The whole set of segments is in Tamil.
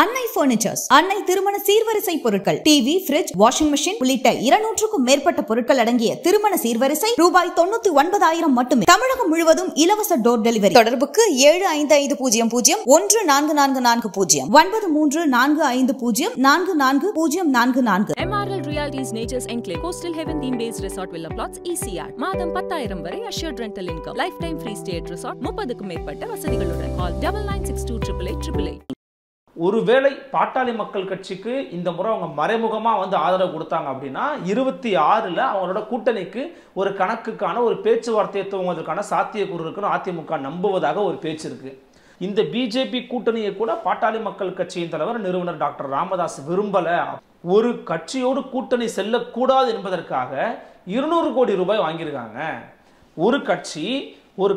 அன்னை பர்னிச்சர்ஸ், அன்னை திருமண சீர்வரிசை பொருட்கள், டிவி, ஃபிரிட்ஜ், வாஷிங் மெஷின் உள்ளிட்ட 200க்கும் மேற்பட்ட பொருட்கள் அடங்கிய திருமண சீர்வரிசை ரூபாய் 99,000 மட்டுமே. தமிழகம் முழுவதும் இலவச டோர் டெலிவரி. தொடர்புக்கு 7550144440 9345044044. MRL Realty's Nature's Enclave Coastal Heaven theme based resort villa plots ECR மாதம் 10,000 வரை assured rental income, lifetime free stay at resort, 30க்கும் மேற்பட்ட வசதிகளுடன். Call 9962888888. ஒருவேளை பாட்டாளி மக்கள் கட்சிக்கு இந்த முறை அவங்க மறைமுகமா வந்து ஆதரவு கொடுத்தாங்க அப்படின்னா 26ல் அவங்களோட கூட்டணிக்கு ஒரு கணக்குக்கான ஒரு பேச்சுவார்த்தையை துவங்குவதற்கான சாத்தியக்கூறு இருக்குன்னு அதிமுக நம்புவதாக ஒரு பேச்சு இருக்கு. இந்த பிஜேபி கூட்டணியை கூட பாட்டாளி மக்கள் கட்சியின் தலைவர் நிறுவனர் டாக்டர் ராமதாஸ் விரும்பல. ஒரு கட்சியோடு கூட்டணி செல்லக்கூடாது என்பதற்காக 200 கோடி ரூபாய் வாங்கியிருக்காங்க. ஒரு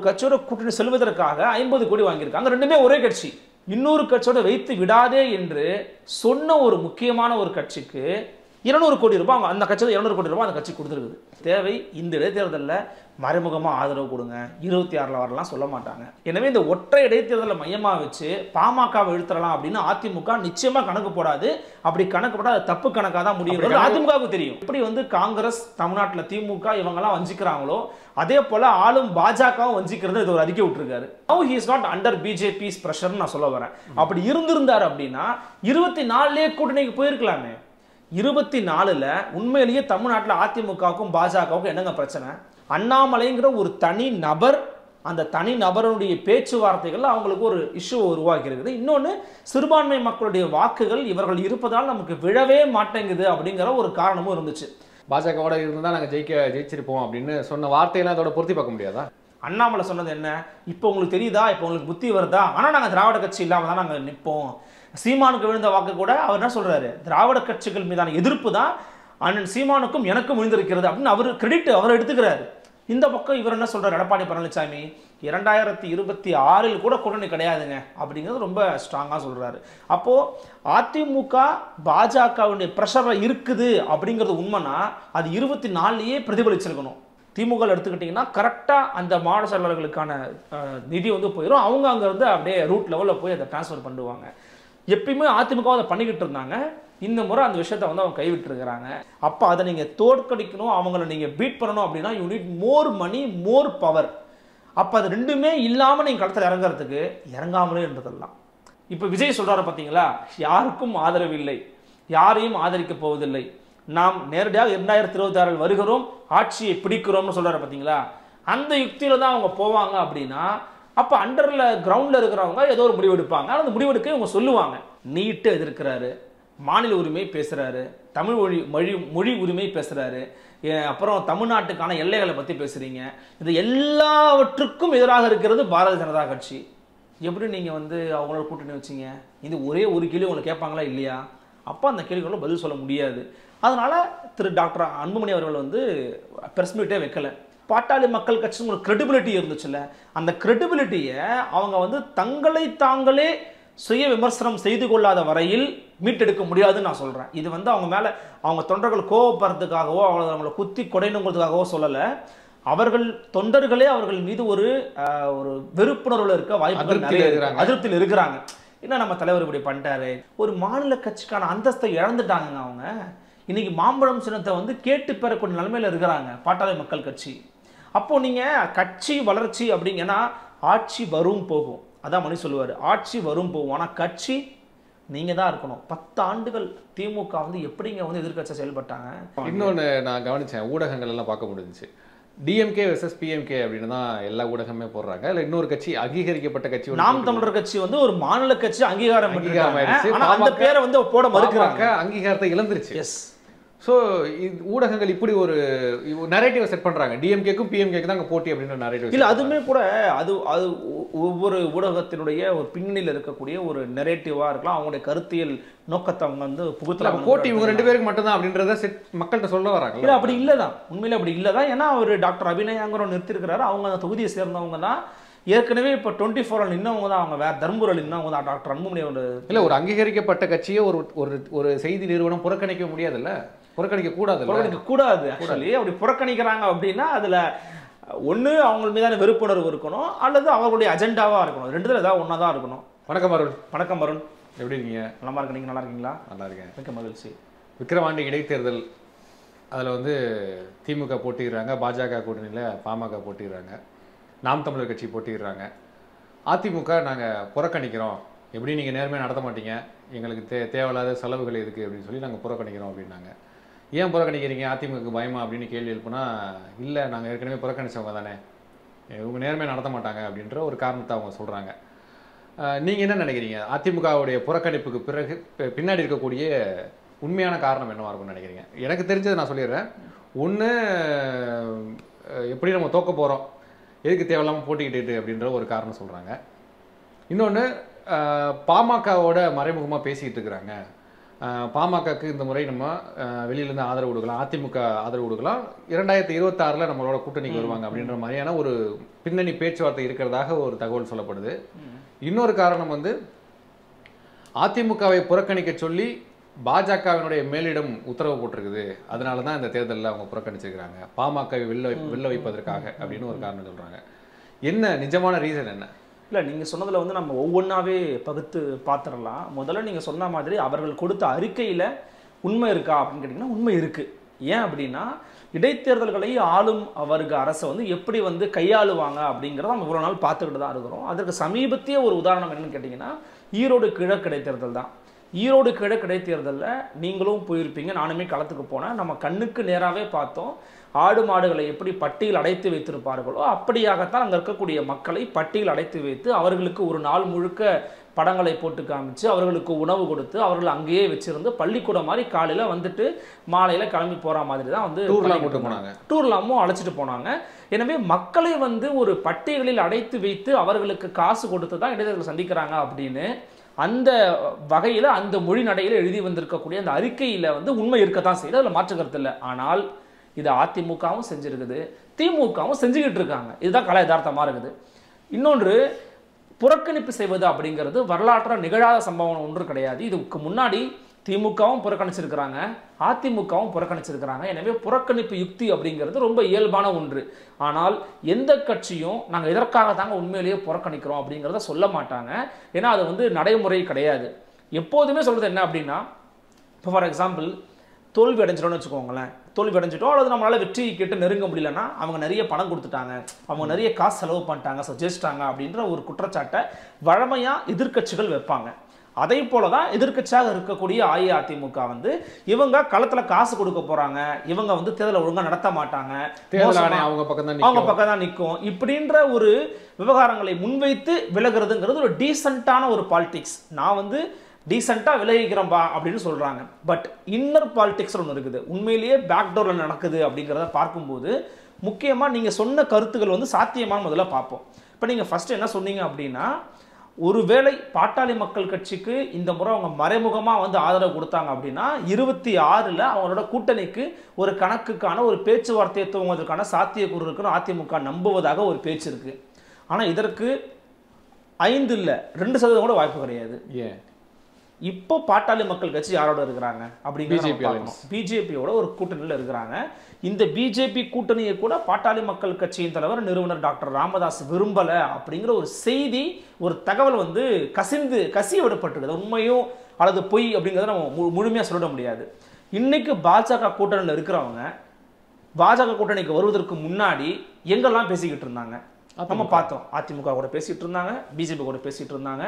கட்சியோட கூட்டணி செல்வதற்காக 50 கோடி வாங்கியிருக்காங்க. ரெண்டுமே ஒரே கட்சி. இன்னொரு கட்சியோட வைத்து விடாதே என்று சொன்ன ஒரு முக்கியமான ஒரு கட்சிக்கு 200 கோடி ரூபாய், அந்த கட்சியில் 200 கோடி ரூபாய் அந்த கட்சி கொடுத்துருக்குது. தேவை இந்த இடைத்தேர்தலில் மறைமுகமாக ஆதரவு கொடுங்க, 26ல் வரலாம் சொல்ல மாட்டாங்க. எனவே இந்த ஒற்றை இடைத்தேர்தலை மையமாக வச்சு பாமகவை இழுத்துறலாம் அப்படின்னு அதிமுக நிச்சயமாக கணக்கு போடாது. அப்படி கணக்கு போட்டால் அது தப்பு கணக்காக தான் முடியும். அதிமுகவுக்கு தெரியும். இப்படி வந்து காங்கிரஸ், தமிழ்நாட்டில் திமுக இவங்கெல்லாம் வஞ்சிக்கிறாங்களோ அதே போல ஆளும் பாஜகவும் வஞ்சிக்கிறது இது ஒரு அறிக்கை விட்டுருக்காரு. Now he is not under BJP's pressure நான் சொல்ல வரேன். அப்படி இருந்திருந்தார் அப்படின்னா 24லே கூட்டணிக்கு போயிருக்கலாமே. 24ல் உண்மையிலேயே தமிழ்நாட்டில் அதிமுகவுக்கும் பாஜகவுக்கும் என்னங்க பிரச்சனை? அண்ணாமலைங்கிற ஒரு தனி நபர், அந்த தனி நபருடைய பேச்சுவார்த்தைகள் அவங்களுக்கு ஒரு இஷ்யூ உருவாக்கி இருக்குது. இன்னொன்று, சிறுபான்மை மக்களுடைய வாக்குகள் இவர்கள் இருப்பதால் நமக்கு விழவே மாட்டேங்குது அப்படிங்கிற ஒரு காரணமும் இருந்துச்சு. பாஜகவோட இருந்தால் நாங்கள் ஜெயிச்சிருப்போம் அப்படின்னு சொன்ன வார்த்தையெல்லாம் அதோட பொருத்தி பார்க்க முடியாதா? அண்ணாமலை சொன்னது என்ன? இப்போ உங்களுக்கு தெரியுதா, இப்போ உங்களுக்கு புத்தி வருதா? ஆனால் நாங்கள் திராவிட கட்சி இல்லாமல் தான் நாங்கள் நிற்போம். சீமானுக்கு விழுந்த வாக்கு கூட அவர் என்ன சொல்றாரு? திராவிட கட்சிகள் மீதான எதிர்ப்பு தான் அண்ணன் சீமானுக்கும் எனக்கும் விழுந்திருக்கிறது அப்படின்னு அவர் கிரெடிட் அவர் எடுத்துக்கிறாரு. இந்த பக்கம் இவர் என்ன சொல்றாரு? எடப்பாடி பழனிசாமி 2026ல் கூட கூட்டணி கிடையாதுங்க அப்படிங்கிறது ரொம்ப ஸ்ட்ராங்கா சொல்றாரு. அப்போ அதிமுக பாஜகவுடைய பிரஷர் இருக்குது அப்படிங்கிறது உண்மைனா அது 24லேயே பிரதிபலிச்சிருக்கணும். திமுக எடுத்துக்கிட்டிங்கன்னா கரெக்டாக அந்த மாவட்ட செயலாளர்களுக்கான நிதி வந்து போயிடும். அவங்க அங்கேருந்து அப்படியே ரூட் லெவலில் போய் அதை டிரான்ஸ்ஃபர் பண்ணுவாங்க. எப்பயுமே அதிமுக அதை பண்ணிக்கிட்டு இருந்தாங்க. இந்த முறை அந்த விஷயத்தை வந்து அவங்க கைவிட்டுருக்கிறாங்க. அப்போ அதை நீங்கள் தோற்கடிக்கணும், அவங்கள நீங்கள் பீட் பண்ணணும் அப்படின்னா you need more money, more power. அப்போ அது ரெண்டுமே இல்லாமல் நீங்கள் களத்தில் இறங்குறதுக்கு இறங்காமலே இருந்ததெல்லாம். இப்போ விஜய் சொல்கிறாரு பார்த்தீங்களா, யாருக்கும் ஆதரவு இல்லை, யாரையும் ஆதரிக்க போவதில்லை, நாம் நேரடியாக 2026 வருகிறோம், ஆட்சியை பிடிக்கிறோம்னு சொல்கிறாரு பார்த்தீங்களா. அந்த யுக்தியில் தான் அவங்க போவாங்க. அப்படின்னா அப்போ அண்டரில் கிரவுண்டில் இருக்கிறவங்க ஏதோ ஒரு முடிவு எடுப்பாங்க. ஆனால் அந்த முடிவெடுக்க இவங்க சொல்லுவாங்க. நீட்டு எதிர்க்கிறாரு, மாநில உரிமை பேசுகிறாரு, தமிழ் மொழி உரிமை பேசுகிறாரு, அப்புறம் தமிழ்நாட்டுக்கான எல்லைகளை பற்றி பேசுகிறீங்க. இது எல்லாவற்றுக்கும் எதிராக இருக்கிறது பாரதிய ஜனதா கட்சி. எப்படி நீங்கள் வந்து அவங்களோட கூட்டணி வச்சிங்க? இது ஒரே ஒரு கேள்வி உங்களை கேட்பாங்களா இல்லையா? அப்போ அந்த கேள்விகளும் பதில் சொல்ல முடியாது. அதனால் திரு டாக்டர் அன்புமணி அவர்கள் வந்து பிரஸ் மீட்டே வைக்கல. பாட்டாளி மக்கள் கட்சி ஒரு கிரெடிபிலிட்டி இருந்துச்சுல்ல, அந்த கிரெடிபிலிட்டியை அவங்க வந்து தங்களை தாங்களே சுய விமர்சனம் செய்து கொள்ளாத வரையில் மீட்டெடுக்க முடியாதுன்னு நான் சொல்கிறேன். இது வந்து அவங்க மேலே அவங்க தொண்டர்கள் கோவப்படுறதுக்காகவோ அவங்களை குத்தி கொடைணுங்கிறதுக்காகவோ சொல்லலை. அவர்கள் தொண்டர்களே அவர்கள் மீது ஒரு வெறுப்புணர்வில் இருக்க வாய்ப்புகள் நிறைய அதிருப்தியில் இருக்கிறாங்க. என்ன நம்ம தலைவர் இப்படி பண்ணிட்டாரு, ஒரு மாநில கட்சிக்கான அந்தஸ்தை இழந்துட்டாங்க. அவங்க இன்னைக்கு மாம்பழம் சின்னத்தை வந்து கேட்டு பெறக்கூடிய நிலைமையில இருக்கிறாங்க பாட்டாளி மக்கள் கட்சி. அப்போ நீங்க கட்சி வளர்ச்சி அப்படிங்கன்னா ஆட்சி வரும் போகும், அதான் மணி சொல்லுவார், ஆட்சி வரும் போகும், ஆனால் கட்சி நீங்க தான் இருக்கணும். 10 ஆண்டுகள் திமுக வந்து எப்படிங்க வந்து எதிர்கட்சி செயல்பட்டாங்க. இன்னொன்று நான் கவனிச்சேன், ஊடகங்கள் எல்லாம் பார்க்க முடிஞ்சிச்சு. டிஎம்கே வெர்சஸ் பிஎம்கே அப்படின்னு தான் எல்லா ஊடகமே போடுறாங்க. இல்லை இன்னொரு கட்சி, அங்கீகரிக்கப்பட்ட கட்சி நாம் தமிழர் கட்சி வந்து ஒரு மாநில கட்சி அங்கீகாரம் அந்த பேரை வந்து போட மறுக்கிறாங்க. அங்கீகாரத்தை இழந்துருச்சு. எஸ். ஸோ ஊடகங்கள் இப்படி ஒரு நரேட்டிவை செட் பண்ணுறாங்க. டிஎம்கேக்கும் பிஎம்கேக்கு தான் அங்கே போட்டி அப்படின்ற நரேட்டிவ். இல்லை, அதுவுமே கூட அது ஒவ்வொரு ஊடகத்தினுடைய ஒரு பின்னணியில் இருக்கக்கூடிய ஒரு நரேட்டிவாக இருக்கலாம். அவங்களுடைய கருத்தியல் நோக்கத்தை அவங்க வந்து புகுத்தலாம். போட்டி இவங்க 2 பேருக்கு மட்டும்தான் அப்படின்றத மக்கள்கிட்ட சொல்ல வராங்க. இல்லை, அப்படி இல்லை தான், உண்மையிலே அப்படி இல்லை தான். ஏன்னா அவர் டாக்டர் அபிநயாங்கிற நிறுத்திருக்கிறாரு. அவங்க அந்த தொகுதியை சேர்ந்தவங்க தான். ஏற்கனவே இப்போ 24 நின்னவங்க தான், அவங்க வேற தர்மபுரியில் நின்னவங்க தான் டாக்டர் அன்புமணி. இல்லை, ஒரு அங்கீகரிக்கப்பட்ட கட்சியை ஒரு செய்தி நிறுவனம் புறக்கணிக்க முடியாதுல்ல, புறக்கணிக்க கூடாது. ஆக்சுவலி அப்படி புறக்கணிக்கிறாங்க அப்படின்னா அதுல ஒன்று அவங்க மீதான வெறுப்புணர்வு இருக்கணும், அல்லது அவர்களுடைய அஜெண்டாவாக இருக்கணும். 2ல் ஏதாவது ஒன்றா தான் இருக்கணும். வணக்கம் அருண். வணக்கம் அருண். எப்படி இருக்கீங்க? நலமா இருக்கு. நீங்கள் நல்லா இருக்கீங்களா? நல்லா இருக்கேன். மிக்க மகிழ்ச்சி. விக்கிரவாண்டி இடைத்தேர்தல் அதில் வந்து திமுக போட்டிடுறாங்க, பாஜக கூட்டணியில் பாமக போட்டிடுறாங்க, நாம் தமிழர் கட்சி போட்டிடுறாங்க. அதிமுக நாங்கள் புறக்கணிக்கிறோம், எப்படி நீங்கள் நேர்மையாக நடத்த மாட்டீங்க, எங்களுக்கு தேவையில்லாத செலவுகள் எதுக்கு அப்படின்னு சொல்லி நாங்கள் புறக்கணிக்கிறோம் அப்படின்னாங்க. ஏன் புறக்கணிக்கிறீங்க, அதிமுகக்கு பயமா அப்படின்னு கேள்வி எழுப்புனா, இல்லை நாங்கள் ஏற்கனவே புறக்கணித்தவங்க தானே, இவங்க நேர்மையாக நடத்த மாட்டாங்க அப்படின்ற ஒரு காரணத்தை அவங்க சொல்கிறாங்க. நீங்கள் என்ன நினைக்கிறீங்க? அதிமுகவுடைய புறக்கணிப்புக்கு பிறகு பின்னாடி இருக்கக்கூடிய உண்மையான காரணம் என்னவாக இருக்கும்னு நினைக்கிறீங்க? எனக்கு தெரிஞ்சதை நான் சொல்லிடுறேன். ஒன்று, எப்படி நம்ம தோக்க போகிறோம், எதுக்கு தேவையில்லாமல் போட்டிக்கிட்டு அப்படின்ற ஒரு காரணம் சொல்கிறாங்க. இன்னொன்று, பாமகவோட மறைமுகமாக பேசிக்கிட்டு இருக்கிறாங்க. பாமகக்கு இந்த முறை நம்ம வெளியிலேருந்து ஆதரவு கொடுக்கலாம், அதிமுக ஆதரவு கொடுக்கலாம், 2026 நம்மளோட கூட்டணிக்கு வருவாங்க அப்படின்ற மாதிரியான ஒரு பின்னணி பேச்சுவார்த்தை இருக்கிறதாக ஒரு தகவல் சொல்லப்படுது. இன்னொரு காரணம் வந்து அதிமுகவை புறக்கணிக்க சொல்லி பாஜகவினுடைய மேலிடம் உத்தரவு போட்டிருக்குது, அதனால தான் இந்த தேர்தலில் அவங்க புறக்கணிச்சிருக்கிறாங்க, பாமகவை வெல்ல வைப்பதற்காக அப்படின்னு ஒரு காரணம் சொல்கிறாங்க. என்ன நிஜமான ரீசன் என்ன? இல்லை, நீங்கள் சொன்னதில் வந்து நம்ம ஒவ்வொன்றாவே பகுத்து பார்த்துடலாம். முதல்ல நீங்கள் சொன்ன மாதிரி அவர்கள் கொடுத்த அறிக்கையில் உண்மை இருக்கா அப்படின்னு கேட்டிங்கன்னா உண்மை இருக்குது. ஏன் அப்படின்னா, இடைத்தேர்தல்களை ஆளும் அவருக்கு அரசை வந்து எப்படி வந்து கையாளுவாங்க அப்படிங்கிறத நம்ம இவ்வளோ நாள் பார்த்துக்கிட்டு தான் இருக்கிறோம். அதற்கு சமீபத்திய ஒரு உதாரணம் என்னன்னு கேட்டிங்கன்னா ஈரோடு கிழக்கு இடைத்தேர்தல் தான். ஈரோடு கிழக்கு இடைத்தேர்தலில் நீங்களும் போயிருப்பீங்க, நானுமே களத்துக்கு போனேன். நம்ம கண்ணுக்கு நேராகவே பார்த்தோம், ஆடு மாடுகளை எப்படி பட்டியல் அடைத்து வைத்திருப்பார்களோ அப்படியாகத்தான் அங்கே இருக்கக்கூடிய மக்களை பட்டியல் அடைத்து வைத்து அவர்களுக்கு ஒரு நாள் முழுக்க படங்களை போட்டு காமிச்சு அவர்களுக்கு உணவு கொடுத்து அவர்கள் அங்கேயே வச்சிருந்து பள்ளிக்கூடம் மாதிரி காலையில் வந்துட்டு மாலையில் கிளம்பி போகிற மாதிரி தான் வந்து டூர்லாமும் அழைச்சிட்டு போனாங்க. எனவே மக்களை வந்து ஒரு பட்டியலில் அடைத்து வைத்து அவர்களுக்கு காசு கொடுத்து தான் இடைத்தேர்தல் சந்திக்கிறாங்க அப்படின்னு அந்த வகையில் அந்த மொழி நடையில் எழுதி வந்திருக்கக்கூடிய அந்த அறிக்கையில் வந்து உண்மை இருக்கத்தான் செய்யுது, அதில் மாற்று கருத்து இல்லை. ஆனால் இது அதிமுகவும் செஞ்சிருக்குது, திமுகவும் செஞ்சுக்கிட்டு இருக்காங்க. இதுதான் கலை யதார்த்தமாக இருக்குது. இன்னொன்று, புறக்கணிப்பு செய்வது அப்படிங்கிறது வரலாற்றால் நிகழாத சம்பவம் ஒன்று கிடையாது. இதுக்கு முன்னாடி திமுகவும் புறக்கணிச்சிருக்கிறாங்க, அதிமுகவும் புறக்கணிச்சிருக்கிறாங்க. எனவே புறக்கணிப்பு யுக்தி அப்படிங்கிறது ரொம்ப இயல்பான ஒன்று. ஆனால் எந்த கட்சியும் நாங்கள் இதற்காக தாங்க உண்மையிலேயே புறக்கணிக்கிறோம் அப்படிங்கிறத சொல்ல மாட்டாங்க. ஏன்னா அது வந்து நடைமுறை கிடையாது. எப்போதுமே சொல்கிறது என்ன அப்படின்னா, இப்போ ஃபார் எக்ஸாம்பிள் தோல்வி அடைஞ்சிட்டோம்னு வச்சுக்கோங்களேன், தோல்வி அடைஞ்சிட்டோம் அல்லது நம்மளால் வெற்றி கேட்டு நெருங்க முடியலன்னா அவங்க நிறைய பணம் கொடுத்துட்டாங்க, அவங்க நிறைய காசு செலவு பண்ணிட்டாங்க, ஜெயிச்சிட்டாங்க அப்படின்ற ஒரு குற்றச்சாட்டை வழமையாக எதிர்க்கட்சிகள் வைப்பாங்க. அதே போல தான் எதிர்க்கட்சியாக இருக்கக்கூடிய அஇஅதிமுக வந்து இவங்க களத்தில் காசு கொடுக்க போகிறாங்க, இவங்க வந்து தேர்தலை ஒழுங்காக நடத்த மாட்டாங்க, அவங்க பக்கம் தான் நிற்கும் இப்படின்ற ஒரு விவகாரங்களை முன்வைத்து விலகிறதுங்கிறது ஒரு டீசெண்டான ஒரு பாலிடிக்ஸ். நான் வந்து டீசெண்டாக விலகிக்கிறோம்பா அப்படின்னு சொல்கிறாங்க. பட் இன்னர் பாலிடிக்ஸ் ஒன்று இருக்குது, உண்மையிலேயே பேக்டோரில் நடக்குது அப்படிங்கிறத பார்க்கும்போது முக்கியமாக நீங்கள் சொன்ன கருத்துக்கள் வந்து சாத்தியமான முதல்ல பார்ப்போம். இப்போ நீங்கள் ஃபஸ்ட்டு என்ன சொன்னீங்க அப்படின்னா, ஒருவேளை பாட்டாளி மக்கள் கட்சிக்கு இந்த முறை அவங்க மறைமுகமாக வந்து ஆதரவு கொடுத்தாங்க அப்படின்னா 26 அவங்களோட கூட்டணிக்கு ஒரு கணக்குக்கான ஒரு பேச்சுவார்த்தையை துவங்குவதற்கான சாத்தியக்கூறு இருக்குன்னு அதிமுக நம்புவதாக ஒரு பேச்சு இருக்குது. ஆனால் இதற்கு 5 இல்லை 2% கூட வாய்ப்பு கிடையாது. ஏன்? இப்போ பாட்டாளி மக்கள் கட்சி யாரோட இருக்கிறாங்க அப்படிங்கிறது பிஜேபியோட ஒரு கூட்டணியில் இருக்கிறாங்க. இந்த பிஜேபி கூட்டணியை கூட பாட்டாளி மக்கள் கட்சியின் தலைவர் நிறுவனர் டாக்டர் ராமதாஸ் விரும்பலை அப்படிங்கிற ஒரு செய்தி, ஒரு தகவல் வந்து கசிய விடப்பட்டிருக்குது. உண்மையும் அல்லது பொய் அப்படிங்கிறத நம்ம முழுமையாக சொல்லிட முடியாது. இன்னைக்கு பாஜக கூட்டணியில் இருக்கிறவங்க பாஜக கூட்டணிக்கு வருவதற்கு முன்னாடி எங்கெல்லாம் பேசிக்கிட்டு இருந்தாங்க நம்ம பார்த்தோம். அதிமுக கூட பேசிட்டு இருந்தாங்க, பிஜேபி கூட பேசிட்டு இருந்தாங்க.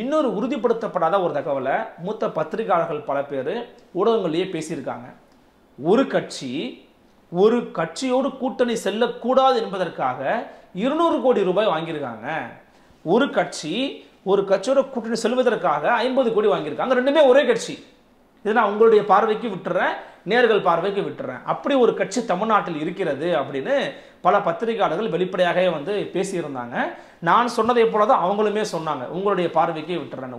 இன்னொரு உறுதிப்படுத்தப்படாத ஒரு தகவலை மூத்த பத்திரிகையாளர்கள் பல பேர் ஊடகங்களையே பேசியிருக்காங்க. ஒரு கட்சியோடு கூட்டணி செல்லக்கூடாது என்பதற்காக 200 கோடி ரூபாய் வாங்கியிருக்காங்க. ஒரு கட்சியோட கூட்டணி செல்வதற்காக 50 கோடி வாங்கியிருக்காங்க. ரெண்டுமே ஒரே கட்சி. இதை நான் உங்களுடைய பார்வைக்கு விட்டுறேன், நேர்கள் பார்வைக்கு விட்டுறேன். அப்படி ஒரு கட்சி தமிழ்நாட்டில் இருக்கிறது அப்படின்னு பல பத்திரிகையாளர்கள் வெளிப்படையாகவே வந்து பேசியிருந்தாங்க. நான் சொன்னதை போல தான் அவங்களுமே சொன்னாங்க. உங்களுடைய பார்வைக்கே விட்டுறேன்.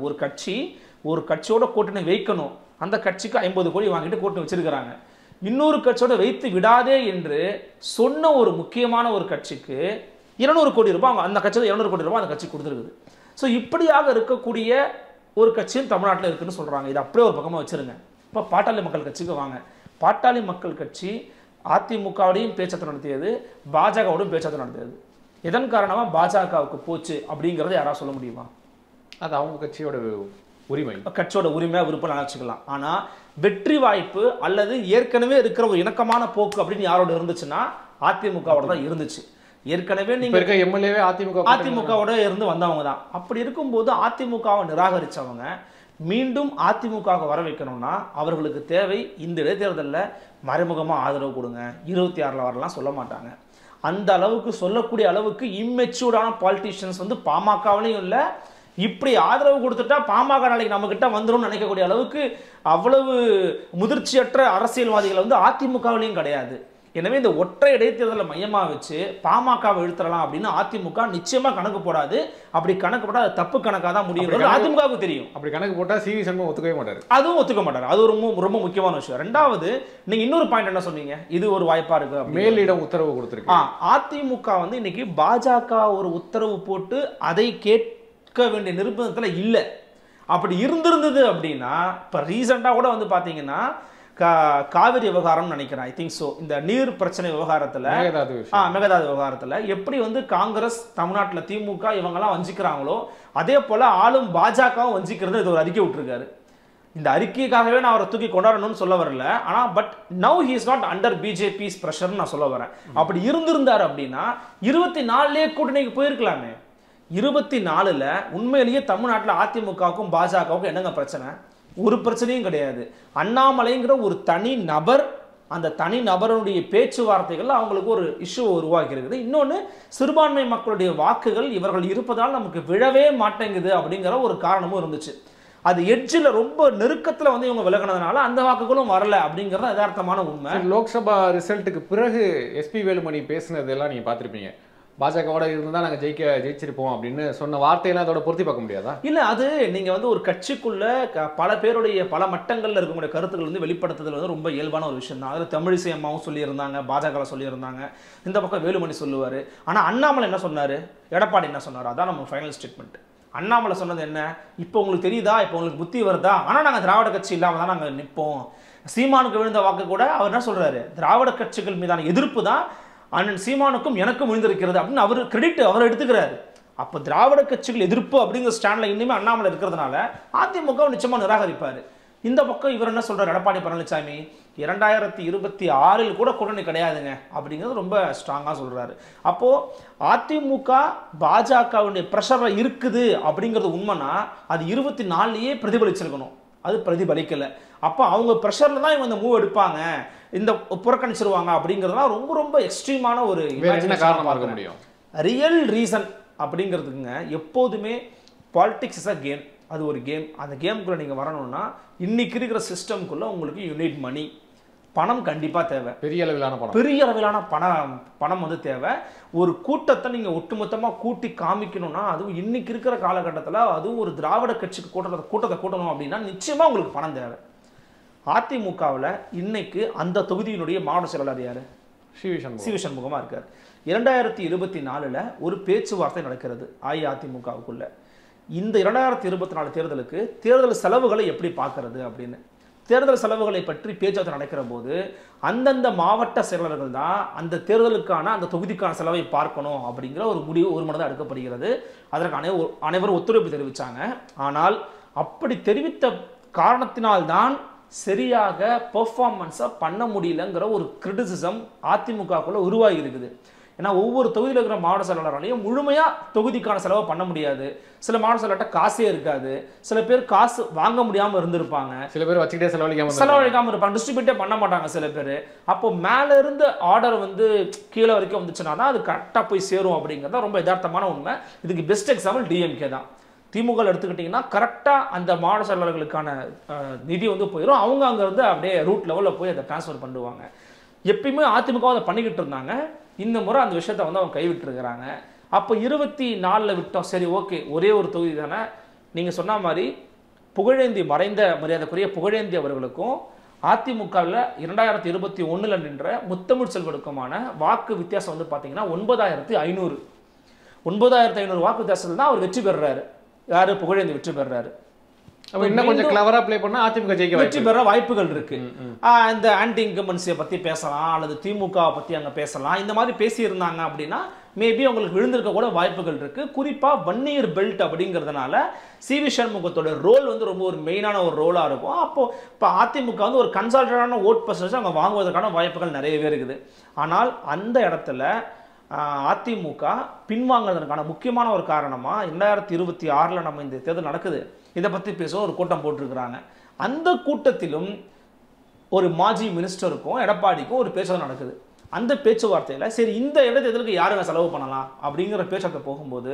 ஒரு கட்சியோட கூட்டணி வைக்கணும், அந்த கட்சிக்கு 50 கோடி வாங்கிட்டு கூட்டணி வச்சிருக்கிறாங்க. இன்னொரு கட்சியோட வைத்து விடாதே என்று சொன்ன ஒரு முக்கியமான ஒரு கட்சிக்கு 200 கோடி ரூபாய், அந்த கட்சியில் 200 கோடி ரூபாய் அந்த கட்சி கொடுத்துருக்குது. ஸோ இப்படியாக இருக்கக்கூடிய ஒரு கட்சியும் தமிழ்நாட்டில் இருக்குன்னு சொல்கிறாங்க. இது அப்படியே ஒரு பக்கமாக வச்சுருங்க. இப்போ பாட்டாளி மக்கள் கட்சிக்கு வாங்க. பாட்டாளி மக்கள் கட்சி அதிமுகவோடையும் பேச்சுவார்த்தை நடத்தியது, பாஜகவோடும் பேச்சுவார்த்தை நடத்தியது. இதன் காரணமாக பாஜகவுக்கு போச்சு அப்படிங்கிறத யாராவது சொல்ல முடியுமா? அது அவங்க கட்சியோட கட்சியோட உரிமை விருப்பம் நினைச்சுக்கலாம். ஆனா வெற்றி வாய்ப்பு அல்லது ஏற்கனவே இருக்கிற ஒரு இணக்கமான போக்கு அப்படின்னு யாரோட இருந்துச்சுன்னா அதிமுகவோட தான் இருந்துச்சு. ஏற்கனவே நீங்க எம்எல்ஏவே அதிமுகவோட இருந்து வந்தவங்க தான். அப்படி இருக்கும்போது அதிமுகவை நிராகரிச்சவங்க மீண்டும் அதிமுக வர வைக்கணும்னா அவர்களுக்கு தேவை இந்த இடைத்தேர்தலில் மறைமுகமாக ஆதரவு கொடுங்க. 26 வரலாம் சொல்ல மாட்டாங்க. அந்த அளவுக்கு சொல்லக்கூடிய அளவுக்கு இம்மெச்சூர்டான பாலிட்டிஷியன்ஸ் வந்து பாமகவிலையும் இல்லை. இப்படி ஆதரவு கொடுத்துட்டா பாமக நாளைக்கு நம்ம கிட்ட வந்துடும் நினைக்கக்கூடிய அளவுக்கு அவ்வளவு முதிர்ச்சியற்ற அரசியல்வாதிகள் வந்து அதிமுகவிலையும் கிடையாது. எனவே இந்த ஒற்றை இடைத்தேர்தலை மையமா வச்சு பாமகவை இழுத்துறலாம் அப்படின்னு அதிமுக நிச்சயமா கணக்கு போடாது. அப்படி கணக்கு போட்டா அது தப்பு கணக்காக தான் முடியும். அதிமுகவுக்கு தெரியும். அப்படி கணக்கு போட்டா சிவி சண்முகம் ஒத்துக்கவே மாட்டாரு. அதுவும் ஒத்துக்க மாட்டாரு. அது ரொம்ப முக்கியமான விஷயம். ரெண்டாவது, நீங்க இன்னொரு பாயிண்ட் என்ன சொன்னீங்க, இது ஒரு வாய்ப்பா இருக்கு. மேலிடம் உத்தரவு கொடுத்திருக்கு. அதிமுக வந்து இன்னைக்கு பாஜக ஒரு உத்தரவு போட்டு அதை கேட்க வேண்டிய நிர்பந்தத்துல இல்ல. அப்படி இருந்திருந்தது அப்படின்னா இப்ப ரீசெண்டா கூட வந்து பாத்தீங்கன்னா காவிரி விவகாரம் நினைக்கிறேன், ஐ திங்க் சோ, இந்த நீர் பிரச்சனை விவகாரத்துல மேகதாது விவகாரத்துல எப்படி வந்து காங்கிரஸ் தமிழ்நாட்டுல திமுக இவங்கெல்லாம் வஞ்சிக்கிறாங்களோ அதே போல ஆளும் பாஜகவும் வஞ்சிக்கிறது இது ஒரு அறிக்கை விட்டுருக்காரு. இந்த அறிக்கைக்காகவே நான் அவரை தூக்கி கொண்டாடணும்னு சொல்ல வரல. ஆனா but now he is not under BJP's pressure நான் சொல்ல வரேன். அப்படி இருந்திருந்தாரு அப்படின்னா 24 கூட்டணிக்கு போயிருக்கலாமே. 24 உண்மையிலேயே தமிழ்நாட்டில் அதிமுகவுக்கும் பாஜகவுக்கும் என்னங்க பிரச்சனை? ஒரு பிரச்சனையும் கிடையாது. அண்ணாமலைங்கிற ஒரு தனி நபர், அந்த தனி நபருடைய பேச்சுவார்த்தைகள் அவங்களுக்கு ஒரு இஷ்யூ உருவாக்கி இருக்குது. இன்னொன்று, சிறுபான்மை மக்களுடைய வாக்குகள் இவர்கள் இருப்பதால் நமக்கு விழவே மாட்டேங்குது அப்படிங்கிற ஒரு காரணமும் இருந்துச்சு. அது எட்ஜில் ரொம்ப நெருக்கத்தில் வந்து இவங்க விலகினதுனால அந்த வாக்குகளும் வரல அப்படிங்கிறது யதார்த்தமான உண்மை. லோக்சபா ரிசல்ட்டுக்கு பிறகு எஸ்பி வேலுமணி பேசினதெல்லாம் நீங்கள் பார்த்துருப்பீங்க. பாஜகவோட இருந்தால் நாங்கள் ஜெயிச்சிருப்போம் அப்படின்னு சொன்ன வார்த்தையெல்லாம் அதோட பொருத்தி பார்க்க முடியாதா? இல்லை, அது நீங்கள் வந்து ஒரு கட்சிக்குள்ள பல பேருடைய பல மட்டங்களில் இருக்கக்கூடிய கருத்துக்கள் வந்து வெளிப்படுத்துதல் வந்து ரொம்ப இயல்பான ஒரு விஷயம் தான். அதில் தமிழிசை அம்மாவும் சொல்லியிருந்தாங்க, பாஜகவில் சொல்லியிருந்தாங்க, இந்த பக்கம் வேலுமணி சொல்லுவார். ஆனால் அண்ணாமலை என்ன சொன்னார், எடப்பாடி என்ன சொன்னார், அதான் நம்ம ஃபைனல் ஸ்டேட்மெண்ட். அண்ணாமலை சொன்னது என்ன, இப்போ உங்களுக்கு தெரியுதா, இப்போ உங்களுக்கு புத்தி வருதா, ஆனால் நாங்கள் திராவிட கட்சி இல்லாமல் தான் நாங்கள் நிற்போம். சீமானுக்கு விழுந்த வாக்கு கூட அவர் என்ன சொல்கிறாரு, திராவிட கட்சிகள் மீதான எதிர்ப்பு தான் அண்ணன் சீமானுக்கும் எனக்கும் விழுந்திருக்கிறது அப்படின்னு அவர் கிரெடிட் அவர் எடுத்துக்கிறாரு. அப்போ திராவிட கட்சிகள் எதிர்ப்பு அப்படிங்கிற ஸ்டாண்டில் இன்னுமே அண்ணாமலை இருக்கிறதுனால அதிமுக நிச்சயமாக நிராகரிப்பார். இந்த பக்கம் இவர் என்ன சொல்கிறார், எடப்பாடி பழனிசாமி 2026 கூட கூட்டணி கிடையாதுங்க அப்படிங்கிறது ரொம்ப ஸ்ட்ராங்காக சொல்கிறாரு. அப்போது அதிமுக பாஜகவுடைய ப்ரெஷரில் இருக்குது அப்படிங்கிறது உண்மைனா அது 24 பிரதிபலிச்சிருக்கணும். அது பிரதிபலிக்கலை. அப்போ அவங்க ப்ரெஷரில் தான் இவங்க இந்த மூவ் எடுப்பாங்க, இந்த புறக்கணிச்சிருவாங்க அப்படிங்கிறதுலாம் ரொம்ப ரொம்ப எக்ஸ்ட்ரீமான ஒரு காரணமாக இருக்க முடியும். ரியல் ரீசன் அப்படிங்கிறதுக்குங்க எப்போதுமே பாலிடிக்ஸ் இஸ் அ கேம். அது ஒரு கேம். அந்த கேமுக்குள்ளே நீங்கள் வரணும்னா இன்னைக்கு இருக்கிற சிஸ்டம்குள்ளே உங்களுக்கு யூனிட் மணி, பணம் கண்டிப்பாக தேவை. பெரிய அளவிலான பணம் வந்து தேவை. ஒரு கூட்டத்தை நீங்கள் ஒட்டுமொத்தமாக கூட்டி காமிக்கணும்னா, அதுவும் இன்னைக்கு இருக்கிற காலகட்டத்தில் அதுவும் ஒரு திராவிட கட்சிக்கு கூட்டத்தை கூட்டணும் அப்படின்னா நிச்சயமாக உங்களுக்கு பணம் தேவை. அதிமுகவில் இன்னைக்கு அந்த தொகுதியினுடைய மாவட்ட செயலாளர் யாரு? சிவி சண்முகமாக இருக்கார். 2024 ஒரு பேச்சுவார்த்தை நடக்கிறது அஇஅதிமுகவுக்குள்ள. இந்த 2024 தேர்தலுக்கு தேர்தல் செலவுகளை எப்படி பார்க்கறது அப்படின்னு, தேர்தல் செலவுகளை பற்றி பேச்சுவார்த்தை நடக்கிற போது அந்தந்த மாவட்ட செயலாளர்கள் தான் அந்த தேர்தலுக்கான அந்த தொகுதிக்கான செலவை பார்க்கணும் அப்படிங்கிற ஒரு முடிவு ஒரு மனதாக எடுக்கப்படுகிறது. அதற்கு அனைவரும் ஒத்துழைப்பு தெரிவித்தாங்க. ஆனால் அப்படி தெரிவித்த காரணத்தினால்தான் சரியாக பெர்ஃபார்மன்ஸை பண்ண முடியலங்கிற ஒரு கிரிட்டிசிசம் அதிமுகக்குள்ள உருவாகி இருக்குது. ஏன்னா ஒவ்வொரு தொகுதியில் இருக்கிற மாவட்ட செயலாளராலையும் முழுமையாக தொகுதிக்கான செலவை பண்ண முடியாது. சில மாவட்ட செயலாளர்கிட்ட காசே இருக்காது. சில பேர் காசு வாங்க முடியாமல் இருந்திருப்பாங்க. சில பேர் வச்சுக்கிட்டே செலவழிக்காமல் இருப்பாங்க, டிஸ்ட்ரிபியூட்டே பண்ண மாட்டாங்க சில பேர். அப்போ மேலே இருந்து ஆர்டர் வந்து கீழே வரைக்கும் வந்துச்சுன்னா தான் அது கரெக்டாக போய் சேரும் அப்படிங்கிறத ரொம்ப யதார்த்தமான உண்மை. இதுக்கு பெஸ்ட் எக்ஸாம்பிள் டிஎம்கே தான். திமுக எடுத்துக்கிட்டிங்கன்னா கரெக்டாக அந்த மாவட்ட செயலாளர்களுக்கான நிதி வந்து போயிடும். அவங்க அங்கேருந்து அப்படியே ரூட் லெவலில் போய் அதை டிரான்ஸ்ஃபர் பண்ணுவாங்க. எப்பயுமே அதிமுக அதை பண்ணிக்கிட்டு இருந்தாங்க. இந்த முறை அந்த விஷயத்தை வந்து அவங்க கைவிட்டுருக்கிறாங்க. அப்போ 24 விட்டோம், சரி ஓகே, ஒரே ஒரு தொகுதி தானே. நீங்கள் சொன்ன மாதிரி புகழேந்தி, மறைந்த மரியாதைக்குரிய புகழேந்தி அவர்களுக்கும் அதிமுகவில் 2021 நின்ற முத்தமிழ் செல்வனுக்குமான வாக்கு வித்தியாசம் வந்து பார்த்தீங்கன்னா 9500 வாக்கு வித்தியாசத்தில் தான் அவர் வெற்றி பெறுறாரு. யாரு? புகழேந்தி வெற்றி பெறுறாரு. இன்னும் கொஞ்சம் கிளவரா ப்ளே பண்ணா அதிமுக ஜெயிக்க வெற்றி பெற வாய்ப்புகள் இருக்கு. இந்த ஆன்டி இன்கம்பன்சியை பத்தி பேசலாம், அல்லது திமுக பத்தி அங்க பேசலாம். இந்த மாதிரி பேசி இருந்தாங்க அப்படின்னா மேபி அவங்களுக்கு விழுந்திருக்க கூட வாய்ப்புகள் இருக்கு. குறிப்பா வன்னியர் பெல்ட் அப்படிங்கிறதுனால சிவி சண்முகத்தோட ரோல் வந்து ரொம்ப ஒரு மெயினான ஒரு ரோலா இருக்கும். அப்போ இப்போ அதிமுக வந்து ஒரு கன்சால்டடான ஓட் பர்சன்டேஜ் அவங்க வாங்குவதற்கான வாய்ப்புகள் நிறையவே இருக்குது. ஆனால் அந்த இடத்துல அதிமுக பின்வாங்குறதுக்கான முக்கியமான ஒரு காரணமா 2026 நம்ம இந்த தேர்தல் நடக்குது, இதை பத்தி பேச ஒரு கூட்டம் போட்டிருக்கிறாங்க. அந்த கூட்டத்திலும் ஒரு மாஜி மினிஸ்டருக்கும் எடப்பாடிக்கும் ஒரு பேச்சுவார்த்தை நடக்குது. அந்த பேச்சுவார்த்தையில் சரி இந்த இடைத்தேர்தலுக்கு யாருங்க செலவு பண்ணலாம் அப்படிங்கிற பேச்சுவார்த்தை போகும்போது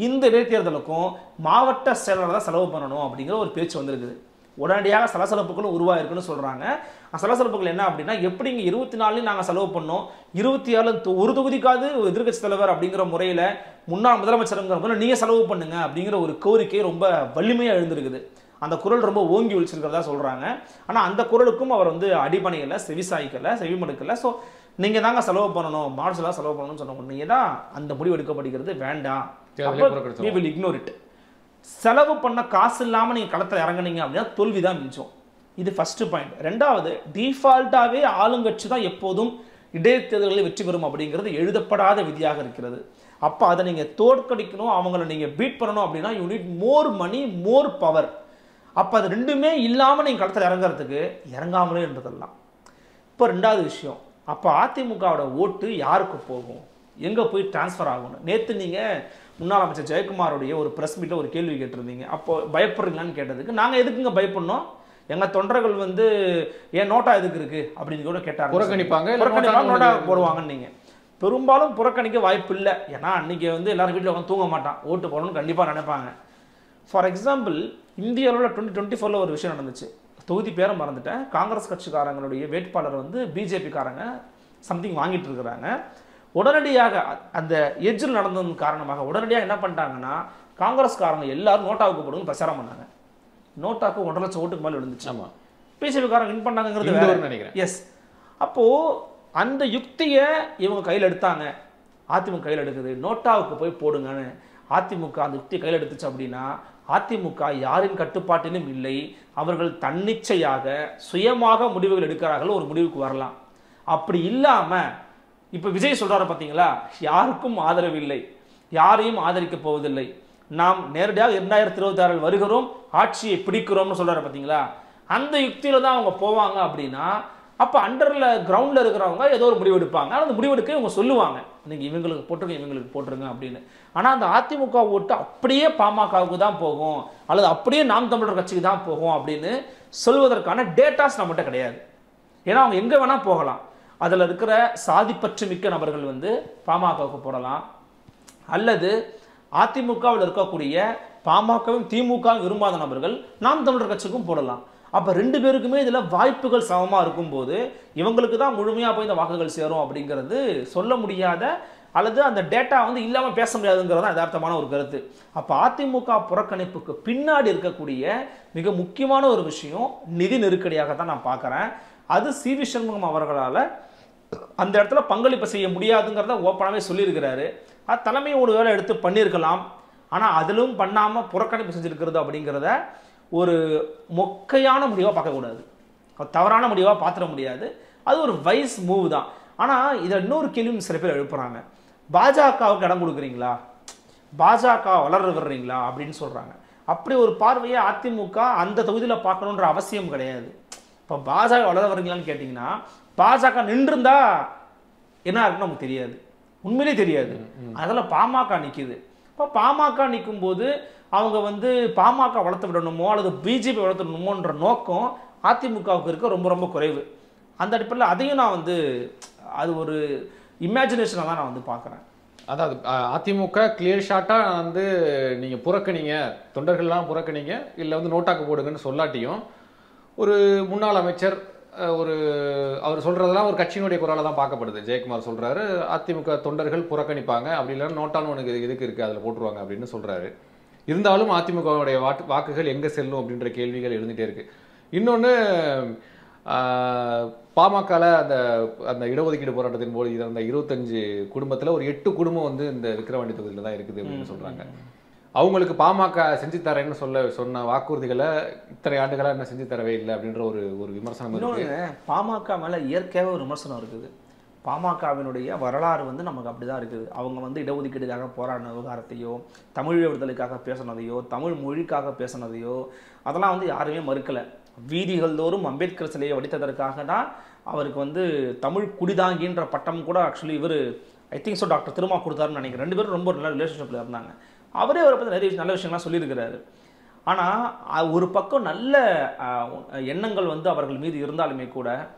இந்த இடைத்தேர்தலுக்கும் மாவட்ட செயலாளர் தான் செலவு பண்ணணும் அப்படிங்கிற ஒரு பேச்சு வந்திருக்குது. உடனடியாக சலசலப்புகளும் உருவாயிருக்குன்னு சொல்கிறாங்க. சலசலப்புகள் என்ன அப்படின்னா, எப்படிங்க 24 நாங்கள் செலவு பண்ணோம், 26 ஒரு தொகுதிக்காவது எதிர்கட்சி தலைவர் அப்படிங்கிற முறையில் முன்னாள் முதலமைச்சருங்கிற முறையில் நீங்கள் செலவு பண்ணுங்க அப்படிங்கிற ஒரு கோரிக்கை ரொம்ப வலிமையாக எழுந்திருக்குது. அந்த குரல் ரொம்ப ஓங்கி ஒழிச்சிருக்கிறதா சொல்கிறாங்க. ஆனால் அந்த குரலுக்கும் அவர் வந்து அடிபணியலை, செவிசாய்க்கலை, செவிமடுக்கலை. ஸோ நீங்கள் தாங்க செலவு பண்ணணும், மார்ச்சலாக செலவு பண்ணணும்னு சொன்ன உடனே தான் அந்த முடிவு எடுக்கப்படுகிறது. வேண்டாம், we will ignore it. செலவு பண்ண காசு இல்லாமல் நீங்கள் களத்தில் இறங்குனீங்க அப்படின்னா தோல்வி தான் மிஞ்சம். இது ஃபர்ஸ்ட் பாயிண்ட். ரெண்டாவது, டிஃபால்ட்டாகவே ஆளுங்கட்சி தான் எப்போதும் இடைத்தேர்தல்களில் வெற்றி பெறும் அப்படிங்கிறது எழுதப்படாத விதியாக இருக்கிறது. அப்போ அதை நீங்கள் தோற்கடிக்கணும், அவங்கள நீங்கள் பீட் பண்ணணும் அப்படின்னா you need more money, more power. அப்போ அது ரெண்டுமே இல்லாமல் நீங்கள் களத்தில் இறங்குறதுக்கு இறங்காமலே இருந்ததெல்லாம். இப்போ ரெண்டாவது விஷயம், அப்போ அதிமுகவோட ஓட்டு யாருக்கு போகும், எங்கே போய் டிரான்ஸ்ஃபர் ஆகணும்? நேற்று நீங்கள் முன்னாள் அமைச்சர் ஜெயக்குமாரோடைய ஒரு ப்ரெஸ் மீட்டில் ஒரு கேள்வி கேட்டிருந்தீங்க. அப்போ பயப்படுறீங்களான்னு கேட்டதுக்கு நாங்கள் எதுக்குங்க பயப்படணும், எங்கள் தொண்டர்கள் வந்து ஏன் நோட்டா எதுக்கு இருக்குது அப்படின்னு கூட கேட்டாங்க. புறக்கணிப்பாங்க, நோட்டா போடுவாங்கன்னு. நீங்கள் பெரும்பாலும் புறக்கணிக்க வாய்ப்பு இல்லை. ஏன்னா அன்றைக்கி வந்து எல்லாரும் வீட்டில் உட்காந்து தூங்க மாட்டான், ஓட்டு போடணும்னு கண்டிப்பாக நினைப்பாங்க. ஃபார் எக்ஸாம்பிள், இந்திய அளவில் 2024 ஒரு விஷயம் நடந்துச்சு. தொகுதி பேரை மறந்துட்டேன். காங்கிரஸ் கட்சிக்காரங்களுடைய வேட்பாளர் வந்து பிஜேபிக்காரங்க சம்திங் வாங்கிட்டு இருக்கிறாங்க. உடனடியாக அந்த எட்ஜில் நடந்ததன் காரணமாக உடனடியாக என்ன பண்ணிட்டாங்கன்னா, காங்கிரஸ்காரங்க எல்லாரும் நோட்டாவுக்கு போடுன்னு பிரச்சாரம் பண்ணாங்க. நோட்டாவுக்கு 1.5 லட்சம் ஓட்டுக்கு மேலே விழுந்துச்சு. ஆமாம், பிஜேபிக்காரங்க வின் பண்ணாங்கிறது நினைக்கிறேன். எஸ், அப்போது அந்த யுக்தியை இவங்க கையில் எடுத்தாங்க, அதிமுக கையில் எடுக்குது, நோட்டாவுக்கு போய் போடுங்கன்னு. அதிமுக அந்த யுக்தியை கையில் எடுத்துச்சு அப்படின்னா அதிமுக யாரின் கட்டுப்பாட்டிலும் இல்லை, அவர்கள் தன்னிச்சையாக சுயமாக முடிவுகள் எடுக்கிறார்கள், ஒரு முடிவுக்கு வரலாம். அப்படி இல்லாமல் இப்போ விஜய் சொல்கிறாரு பார்த்தீங்களா, யாருக்கும் ஆதரவு இல்லை, யாரையும் ஆதரிக்க போவதில்லை, நாம் நேரடியாக 2026 வருகிறோம், ஆட்சியை பிடிக்கிறோம்னு சொல்கிறாரு பார்த்தீங்களா, அந்த யுக்தியில் தான் அவங்க போவாங்க. அப்படின்னா அப்போ அண்டரில் கிரவுண்டில் இருக்கிறவங்க ஏதோ ஒரு முடிவு எடுப்பாங்க. ஆனால் அந்த முடிவெடுக்க இவங்க சொல்லுவாங்க, நீங்கள் இவங்களுக்கு போட்டுருங்க, இவங்களுக்கு போட்டுருங்க அப்படின்னு. ஆனால் அந்த அதிமுக ஓட்டு அப்படியே பாமகவுக்கு தான் போகும், அல்லது அப்படியே நாம் தமிழர் கட்சிக்கு தான் போகும் அப்படின்னு சொல்வதற்கான டேட்டாஸ் நம்மகிட்ட கிடையாது. ஏன்னா அவங்க எங்கே வேணால் போகலாம். அதில் இருக்கிற சாதிப்பற்று மிக்க நபர்கள் வந்து பாமகவுக்கு போடலாம், அல்லது அதிமுகவில் இருக்கக்கூடிய பாமகவும் திமுகவும் விரும்பாத நபர்கள் நாம் தமிழர் கட்சிக்கும் போடலாம். அப்போ 2 பேருக்குமே இதில் வாய்ப்புகள் சமமாக இருக்கும்போது இவங்களுக்கு தான் முழுமையாக போய் இந்த வாக்குகள் சேரும் அப்படிங்கிறது சொல்ல முடியாத, அல்லது அந்த டேட்டா வந்து இல்லாமல் பேச முடியாதுங்கிறது தான் யதார்த்தமான ஒரு கருத்து. அப்போ அதிமுக புறக்கணிப்புக்கு பின்னாடி இருக்கக்கூடிய மிக முக்கியமான ஒரு விஷயம் நிதி நெருக்கடியாக தான் நான் பார்க்குறேன். அது சிவி சண்முகம் அவர்களால் அந்த இடத்துல பங்களிப்பு செய்ய முடியாதுங்கிறத ஓப்பனாகவே சொல்லியிருக்கிறாரு. அது தலைமை ஒரு வேலை எடுத்து பண்ணியிருக்கலாம், ஆனால் அதிலும் பண்ணாமல் புறக்கணிப்பு செஞ்சுருக்கிறது அப்படிங்கிறத ஒரு மொக்கையான முடிவாக பார்க்கக்கூடாது, தவறான முடிவாக பார்த்துட முடியாது. அது ஒரு வைஸ் மூவ் தான். ஆனால் இதை இன்னொரு கேள்வி சில பேர் எழுப்புறாங்க, பாஜகவுக்கு இடம் கொடுக்குறீங்களா, பாஜக வளர விடுறீங்களா அப்படின்னு சொல்கிறாங்க. அப்படி ஒரு பார்வையை அதிமுக அந்த தொகுதியில் பார்க்கணுன்ற அவசியம் கிடையாது. இப்போ பாஜக வளர வர்றீங்களான்னு கேட்டிங்கன்னா, பாஜக நின்றுருந்தா என்ன இருக்குன்னு நமக்கு தெரியாது, உண்மையிலே தெரியாது. அதில் பாமக நிற்கிது. இப்போ பாமக நிற்கும் போது அவங்க வந்து பாமக வளர்த்து விடணுமோ அல்லது பிஜேபி வளர்த்து விடணுமோன்ற நோக்கம் அதிமுகவுக்கு இருக்க ரொம்ப ரொம்ப குறைவு. அந்த அடிப்படையில் அதையும் நான் வந்து அது ஒரு இமேஜினேஷனாக தான் நான் வந்து பார்க்குறேன். அதாவது அதிமுக கிளியர் ஷாட்டாக வந்து நீங்கள் புறக்கணிங்க, தொண்டர்கள்லாம் புறக்கணிங்க, இல்லை வந்து நோட்டாக்கு போடுங்கன்னு சொல்லாட்டியும் ஒரு முன்னாள் அமைச்சர் அவர் சொல்கிறதெல்லாம் ஒரு கட்சியினுடைய குரலாக தான் பார்க்கப்படுது. ஜெயக்குமார் சொல்கிறாரு அதிமுக தொண்டர்கள் புறக்கணிப்பாங்க, அப்படி இல்லைன்னா நோட்டான்னு உனக்கு எதுக்கு இருக்குது அதில் போட்டுருவாங்க அப்படின்னு சொல்கிறாரு. இருந்தாலும் அதிமுகவுடைய வாக்குகள் எங்கே செல்லும் அப்படின்ற கேள்விகள் எழுந்துகிட்டே இருக்குது. இன்னொன்று, பாமகவில் அந்த இடஒதுக்கீடு போராட்டத்தின் போது அந்த 25 குடும்பத்தில் ஒரு 8 குடும்பம் வந்து இந்த விக்கிரவாண்டி தொகுதியில் தான் இருக்குது அப்படின்னு சொல்கிறாங்க. அவங்களுக்கு பாமக செஞ்சு தரேன்னு சொன்ன வாக்குறுதிகளை இத்தனை ஆண்டுகளாக என்ன செஞ்சு தரவே இல்லை அப்படின்ற ஒரு விமர்சனம் இருக்கு. பாமக மேலே இயற்கையாக ஒரு விமர்சனம் இருக்குது. பாமகவினுடைய வரலாறு வந்து நமக்கு அப்படி தான் இருக்குது. அவங்க வந்து இடஒதுக்கீடுக்காக போராடின விவகாரத்தையோ, தமிழ் விடுதலைக்காக பேசினதையோ, தமிழ் மொழிக்காக பேசினதையோ அதெல்லாம் வந்து யாருமே மறுக்கலை. வீதிகள் தோறும் அம்பேத்கர் சிலையை வடித்ததற்காக தான் அவருக்கு வந்து தமிழ் குடிதாங்கின்ற பட்டம் கூட ஆக்சுவலி இவர் I think so doctor Thiruma கொடுத்தாருன்னு நினைக்கிறேன். 2 பேரும் ரொம்ப நல்ல ரிலேஷன்ஷிப்பில் இருந்தாங்க. அவரே அவரை பற்றி நிறைய நல்ல விஷயங்கள்லாம் சொல்லியிருக்கிறாரு. ஆனால் ஒரு பக்கம் நல்ல எண்ணங்கள் வந்து அவர்கள் மீது இருந்தாலுமே கூட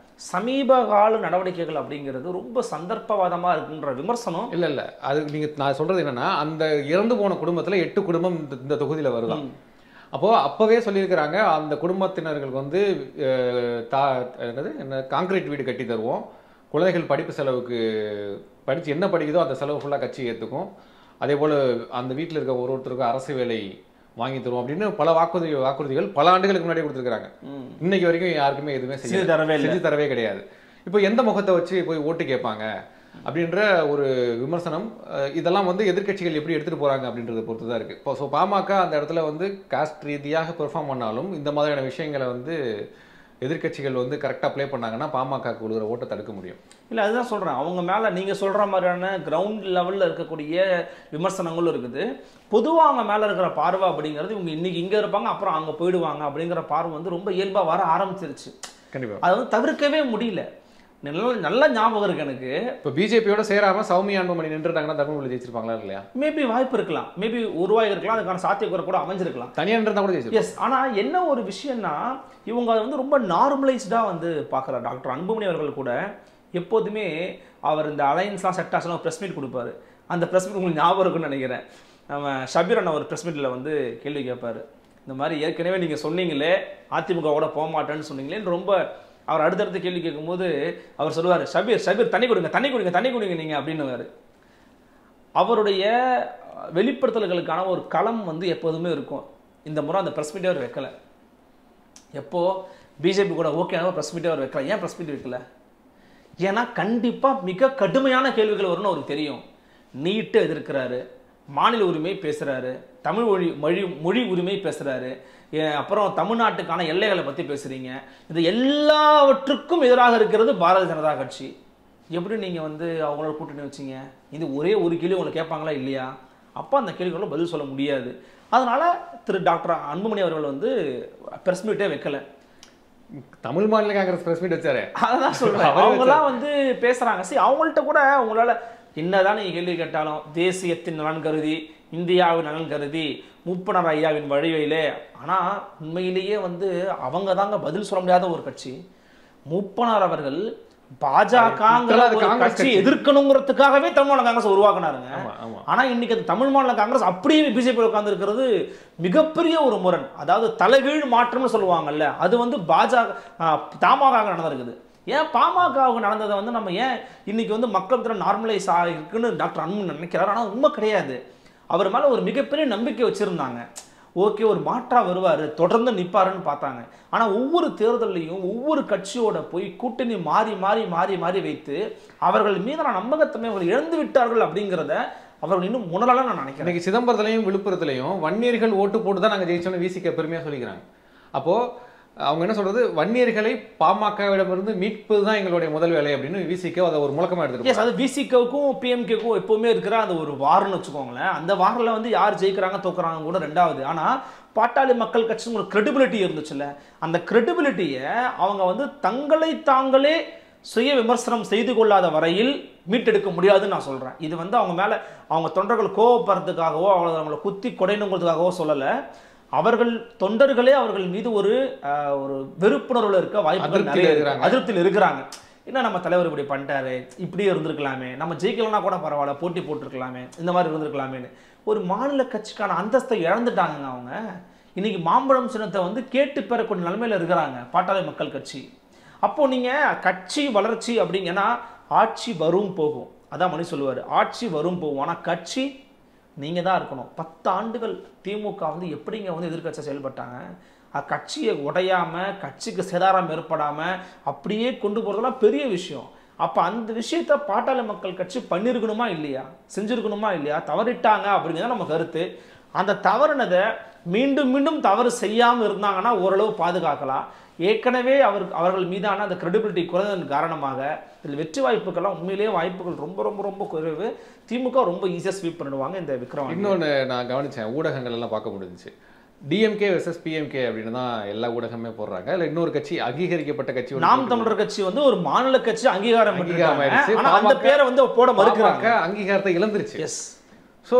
சமீப கால நடவடிக்கைகள் அப்படிங்கிறது ரொம்ப சந்தர்ப்பவாதமாக இருக்குன்ற விமர்சனம். இல்லை அது நீங்கள் நான் சொல்கிறது என்னென்னா, அந்த இறந்து போன குடும்பத்தில் 8 குடும்பம் இந்த தொகுதியில் வருதான். அப்போவே சொல்லியிருக்கிறாங்க, அந்த குடும்பத்தினர்களுக்கு வந்து என்ன கான்கிரீட் வீடு கட்டி தருவோம், குழந்தைகள் படிப்பு செலவுக்கு படித்து என்ன படிக்குதோ அந்த செலவு ஃபுல்லாக கட்சி ஏற்றுக்கும், அதே போல் அந்த வீட்டில் இருக்க ஒருத்தருக்கும் அரசு வேலை வாங்கி தருவோம் அப்படின்னு பல வாக்குறுதிகள் பல ஆண்டுகளுக்கு முன்னாடி கொடுத்துருக்காங்க. இன்னைக்கு வரைக்கும் யாருக்குமே எதுவுமே செஞ்சு தரவே கிடையாது. இப்போ எந்த முகத்தை வச்சு போய் ஓட்டு கேட்பாங்க அப்படின்ற ஒரு விமர்சனம், இதெல்லாம் வந்து எதிர்க்கட்சிகள் எப்படி எடுத்துகிட்டு போகிறாங்க அப்படின்றத பொறுத்து தான் இருக்குது. இப்போ பாமக அந்த இடத்துல வந்து காஸ்ட் ரீதியாக பெர்ஃபார்ம் பண்ணாலும் இந்த மாதிரியான விஷயங்களை வந்து எதிர்க்கட்சிகள் வந்து கரெக்டாக ப்ளே பண்ணாங்கன்னா பாமக கொடுக்குற ஓட்டை தடுக்க முடியும். இல்லை, அதுதான் சொல்கிறேன். அவங்க மேலே நீங்கள் சொல்கிற மாதிரியான கிரவுண்ட் லெவலில் இருக்கக்கூடிய விமர்சனங்களும் இருக்குது. பொதுவாக அவங்க மேலே இருக்கிற பார்வை அப்படிங்கிறது இவங்க இன்றைக்கி இங்கே இருப்பாங்க அப்புறம் அங்கே போயிடுவாங்க அப்படிங்கிற பார்வை வந்து ரொம்ப இயல்பாக வர ஆரம்பிச்சிருச்சு. கண்டிப்பாக அதை வந்து தவிர்க்கவே முடியல. நல்ல ஞாபகம் இருக்கு எனக்கு. இப்போ பிஜேபியோட சேராமல் சௌமியா அன்புமணி நின்றுட்டாங்கன்னா தர்மபுரி ஜெயிச்சிருப்பாங்களா இல்லையா? மேபி வாய்ப்பு இருக்கலாம், மேபி உருவாகிருக்கலாம், அதுக்கான சாத்தியக்கூற கூட அமைஞ்சிருக்கலாம். தனியாக நின்றா கூட ஜெயிச்சிருக்கலாம். எஸ். ஆனால் என்ன ஒரு விஷயம்னா, இவங்க அதை வந்து ரொம்ப நார்மலைஸ்டாக வந்து பார்க்குறாரு. டாக்டர் அன்புமணி அவர்கள் கூட எப்போதுமே அவர் இந்த அலையன்ஸ்லாம் செட் ஆச்சுன்னா ஒரு ப்ரெஸ் மீட் கொடுப்பாரு. அந்த ப்ரெஸ் மீட் உங்களுக்கு ஞாபகம் இருக்குன்னு நினைக்கிறேன். நம்ம ஷபீர் அண்ணா ஒரு ப்ரெஸ் மீட்டில் வந்து கேள்வி கேட்பார். இந்த மாதிரி ஏற்கனவே நீங்கள் சொன்னீங்களே அதிமுகவோட போக மாட்டேன்னு சொன்னீங்களேன்னு ரொம்ப அவர் அடுத்தடுத்து கேள்வி கேட்கும்போது அவர் சொல்லுவார், ஷபீர் தண்ணி கொடுங்க நீங்கள் அப்படின்னுவார். அவருடைய வெளிப்படுத்தல்களுக்கான ஒரு களம் வந்து எப்போதுமே இருக்கும். இந்த முறை அந்த ப்ரெஸ் மீட்டே அவர் வைக்கலை. எப்போ பிஜேபி கூட ஓகேனா ப்ரெஸ் மீட்டே அவர் வைக்கல. ஏன் ப்ரெஸ் மீட் வைக்கல? ஏன்னா கண்டிப்பாக மிக கடுமையான கேள்விகள் வரும்னு அவருக்கு தெரியும். நீட்டு எதிர்க்கிறாரு, மாநில உரிமை பேசுகிறாரு, தமிழ் மொழி உரிமை பேசுகிறாரு, அப்புறம் தமிழ்நாட்டுக்கான எல்லைகளை பற்றி பேசுகிறீங்க. இது எல்லாவற்றுக்கும் எதிராக இருக்கிறது பாரதிய ஜனதா கட்சி. எப்படி நீங்கள் வந்து அவங்களோட கூட்டணி வச்சிங்க? இது ஒரே ஒரு கேள்வி உங்களை கேட்பாங்களா இல்லையா? அப்போ அந்த கேள்விகளும் பதில் சொல்ல முடியாது. அதனால் திரு டாக்டர் அன்புமணி அவர்கள் வந்து ப்ரெஸ் மீட்டே வைக்கலை. தமிழ் மாநில காங்கிரஸ் ப்ரெஸ் மீட் வச்சாரு. அதான் சொல்கிறேன். அவங்களாம் வந்து பேசுகிறாங்க. சரி, அவங்கள்ட்ட கூட உங்களால் என்னதான் நீங்கள் கேள்வி கேட்டாலும் தேசியத்தின் நலன் கருதி, இந்தியாவின் நலன் கருதி, மூப்பனார் ஐயாவின் வழியிலே, ஆனால் உண்மையிலேயே வந்து அவங்க தாங்க பதில் சொல்ல முடியாத ஒரு கட்சி. மூப்பனார் அவர்கள் பாஜகங்கிற கட்சி எதிர்க்கணுங்கிறதுக்காகவே தமிழ் மாநில காங்கிரஸ் உருவாக்குனாருங்க. ஆனா இன்னைக்கு அது தமிழ் மாநில காங்கிரஸ் அப்படியே பிஜேபி உட்கார்ந்து இருக்கிறது மிகப்பெரிய ஒரு முரண். அதாவது தலைகீழ் மாற்றம்னு சொல்லுவாங்கல்ல, அது வந்து தமாக நடந்திருக்குது. ஏன் பாமகவுக்கு நடந்ததை வந்து நம்ம ஏன் இன்னைக்கு வந்து மக்கள் திறன் நார்மலைஸ் ஆகிருக்குன்னு டாக்டர் அன்புமணி நினைக்கிறார். ஆனால் உண்மை கிடையாது. அவர் மேலே ஒரு மிகப்பெரிய நம்பிக்கை வச்சுருந்தாங்க. ஓகே, ஒரு மாற்றா வருவார், தொடர்ந்து நிற்பாருன்னு பார்த்தாங்க. ஆனால் ஒவ்வொரு தேர்தலையும் ஒவ்வொரு கட்சியோட போய் கூட்டணி மாறி மாறி மாறி மாறி வைத்து அவர்கள் மீதான நம்பகத்தன்மை அவர்கள் இழந்து விட்டார்கள் அப்படிங்கிறத அவர்கள் இன்னும் உணரலாம் நான் நினைக்கிறேன். இன்னைக்கு சிதம்பரத்துலையும் விழுப்புரத்துலையும் வன்னியர்கள் ஓட்டு போட்டு தான் நாங்கள் ஜெயிச்சோன்னு விசிக பெருமையாக சொல்லிக்கிறாங்க. அப்போது அவங்க என்ன சொல்றது, வன்னியர்களை பாமகவிடமிருந்து மீட்பது தான் எங்களுடைய முதல் வேலை அப்படின்னு விசிக அதை ஒரு முழக்கமாக எடுத்துருக்கோம். அது விசிகவுக்கும் பிஎம்கேக்கும் எப்பவுமே இருக்கிற அந்த ஒரு வார்னு வச்சுக்கோங்களேன். அந்த வாரில் வந்து யார் ஜெயிக்கிறாங்க தோக்குறாங்க கூட ரெண்டாவது. ஆனால் பாட்டாளி மக்கள் கட்சின்னு ஒரு கிரெடிபிலிட்டி இருந்துச்சுல்ல, அந்த கிரெடிபிலிட்டியை அவங்க வந்து தங்களை தாங்களே சுய விமர்சனம் செய்து கொள்ளாத வரையில் மீட்டெடுக்க முடியாதுன்னு நான் சொல்கிறேன். இது வந்து அவங்க மேலே அவங்க தொண்டர்கள் கோவப்படுறதுக்காகவோ அவங்கள குத்தி கொடைணுங்கிறதுக்காகவோ சொல்லலை. அவர்கள் தொண்டர்களே அவர்கள் மீது ஒரு வெறுப்புணர்வுல இருக்க வாய்ப்புகள் நிறைய இருக்கிறாங்க, அதிருப்தியில் இருக்கிறாங்க. என்ன நம்ம தலைவர் இப்படி பண்ணிட்டாரு, இப்படியே இருந்திருக்கலாமே, நம்ம ஜெயிக்கலன்னா கூட பரவாயில்ல, போட்டி போட்டிருக்கலாமே, இந்த மாதிரி இருந்திருக்கலாமேன்னு ஒரு மாநில கட்சிக்கான அந்தஸ்தை இழந்துட்டாங்க. அவங்க இன்னைக்கு மாம்பழம் சின்னத்தை வந்து கேட்டு பெறக்கூடிய நிலைமையில இருக்கிறாங்க பாட்டாளி மக்கள் கட்சி. அப்போ நீங்க கட்சி வளர்ச்சி அப்படிங்கன்னா ஆட்சி வரும் போகும், அதான் மணி சொல்லுவார், ஆட்சி வரும் போகும். ஆனால் கட்சி நீங்கள் தான் இருக்கணும். 10 ஆண்டுகள் திமுக வந்து எப்படிங்க வந்து எதிர்கட்சியாக செயல்பட்டாங்க. கட்சியை உடையாமல் கட்சிக்கு சேதாரம் ஏற்படாமல் அப்படியே கொண்டு போகிறதெல்லாம் பெரிய விஷயம். அப்போ அந்த விஷயத்த பாட்டாளி மக்கள் கட்சி பண்ணியிருக்கணுமா இல்லையா, செஞ்சுருக்கணுமா இல்லையா, தவறிட்டாங்க அப்படிங்கிறத நம்ம கருத்து. அந்த தவறுனதை மீண்டும் மீண்டும் தவறு செய்யாமல் இருந்தாங்கன்னா ஓரளவு பாதுகாக்கலாம். ஏற்கனவே அவர்கள் மீதான அந்த கிரெடிபிலிட்டி குறைந்ததன் காரணமாக இதில் வெற்றி வாய்ப்புகள்லாம் உண்மையிலேயே வாய்ப்புகள் ரொம்ப ரொம்ப ரொம்ப குறைவு. திமுக ரொம்ப ஈஸியாக ஸ்வீப் பண்ணிடுவாங்க இந்த விக்ரம். இன்னொன்று நான் கவனித்தேன், ஊடகங்கள் எல்லாம் பார்க்க முடிஞ்சிச்சு. டிஎம்கே வெர்சஸ் பிஎம்கே அப்படின்னு தான் எல்லா ஊடகமே போடுறாங்க. இல்லை இன்னொரு கட்சி, அங்கீகரிக்கப்பட்ட கட்சி நாம் தமிழர் கட்சி வந்து ஒரு மாநில கட்சி அங்கீகாரம் ஆயிடுச்சு. அந்த பேரை வந்து போட மறுக்கிறாங்க, அங்கீகாரத்தை இழந்துருச்சு. எஸ். ஸோ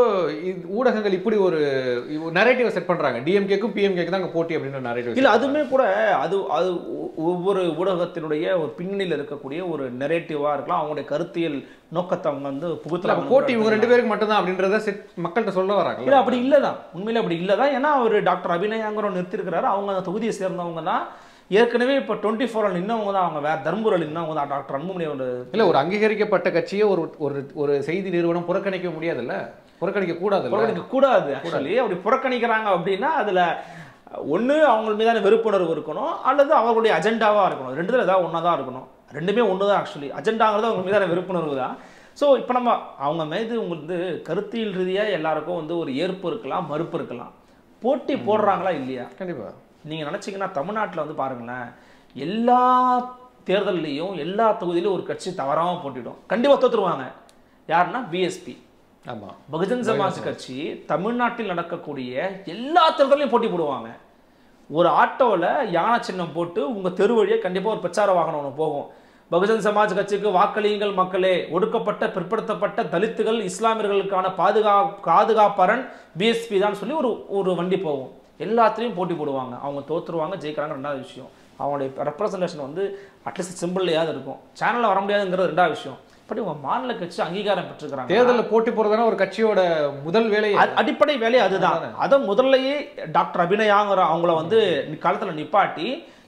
ஊடகங்கள் இப்படி ஒரு நரேட்டிவை செட் பண்ணுறாங்க, டிஎம்கேக்கும் பிஎம்கேக்கு தான் போட்டி அப்படின்ற நரேட்டிவ். இல்லை, அதுவுமே கூட அது ஒவ்வொரு ஊடகத்தினுடைய ஒரு பின்னணியில் இருக்கக்கூடிய ஒரு நரேட்டிவாக இருக்கலாம். அவங்களுடைய கருத்தியல் நோக்கத்தை அவங்க வந்து புகுத்தலாம். போட்டி இவங்க 2 பேருக்கு மட்டும்தான் அப்படின்றத மக்கள்கிட்ட சொல்ல வராங்க. இல்லை, அப்படி இல்லை தான், உண்மையிலே அப்படி இல்லை தான். ஏன்னா அவர் டாக்டர் அபிநயாங்கிற நிறுத்திருக்கிறாரு. அவங்க அந்த தொகுதியை சேர்ந்தவங்க தான். ஏற்கனவே இப்போ 24 நின்னவங்க தான், அவங்க வேற தர்மபுரியில் நின்னவங்க தான். டாக்டர் அன்புமணி இல்லை, ஒரு அங்கீகரிக்கப்பட்ட கட்சியை ஒரு செய்தி நிறுவனம் புறக்கணிக்க முடியாதுல்ல, புறக்கணிக்க கூடாது. ஆக்சுவலி அப்படி புறக்கணிக்கிறாங்க அப்படின்னா அதில் ஒன்று அவங்க மீதான வெறுப்புணர்வு இருக்கணும், அல்லது அவர்களுடைய அஜெண்டாவாக இருக்கணும். ரெண்டுத்தில் ஏதாவது ஒன்றா தான் இருக்கணும். ரெண்டுமே ஒன்று தான். ஆக்சுவலி அஜெண்டாங்கிறது அவங்க மீதான வெறுப்புணர்வு தான். ஸோ இப்போ நம்ம அவங்க மீது உங்களுக்கு கருத்தியல் ரீதியாக எல்லாருக்கும் வந்து ஒரு ஏற்பு இருக்கலாம், மறுப்பு இருக்கலாம். போட்டி போடுறாங்களா இல்லையா? கண்டிப்பாக. நீங்கள் நினச்சிங்கன்னா தமிழ்நாட்டில் வந்து பாருங்களேன், எல்லா தேர்தல்லையும் எல்லா தொகுதியிலும் ஒரு கட்சி தவறாமல் போட்டிடும். கண்டிப்பாக தோற்றுருவாங்க. யாருன்னா பிஎஸ்பி. ஆமாம், பகுஜன் சமாஜ் கட்சி தமிழ்நாட்டில் நடக்கக்கூடிய எல்லா தேர்தலையும் போட்டி போடுவாங்க. ஒரு ஆட்டோவில் யானை சின்னம் போட்டு உங்கள் தெரு வழியே கண்டிப்பாக ஒரு பிரச்சார வாகனம் ஒன்று போகும். பகுஜன் சமாஜ் கட்சிக்கு வாக்களியுங்கள் மக்களே, ஒடுக்கப்பட்ட பிற்படுத்தப்பட்ட தலித்துகள் இஸ்லாமியர்களுக்கான பாதுகாப்பரன் பிஎஸ்பி தான் சொல்லி ஒரு வண்டி போகும். எல்லாத்துலேயும் போட்டி போடுவாங்க. அவங்க தோற்றுருவாங்க, ஜெயிக்கிறாங்க, ரெண்டாவது விஷயம். அவங்களுடைய ரெப்ரசன்டேஷன் வந்து அட்லீஸ்ட் சிம்பிள்லையாவது இருக்கும். சேனலில் வர முடியாதுங்கிறது ரெண்டாவது விஷயம். இப்படி உங்க மாநில கட்சி அங்கீகாரம் பெற்றிருக்கிறாங்க. தேர்தலில் போட்டி போடுறதுனா ஒரு கட்சியோட முதல் வேலை, அடிப்படை வேலை அதுதான். அதை முதல்லையே டாக்டர் அபிநயாங்கிற அவங்கள வந்து காலத்தில் நிப்பாட்டி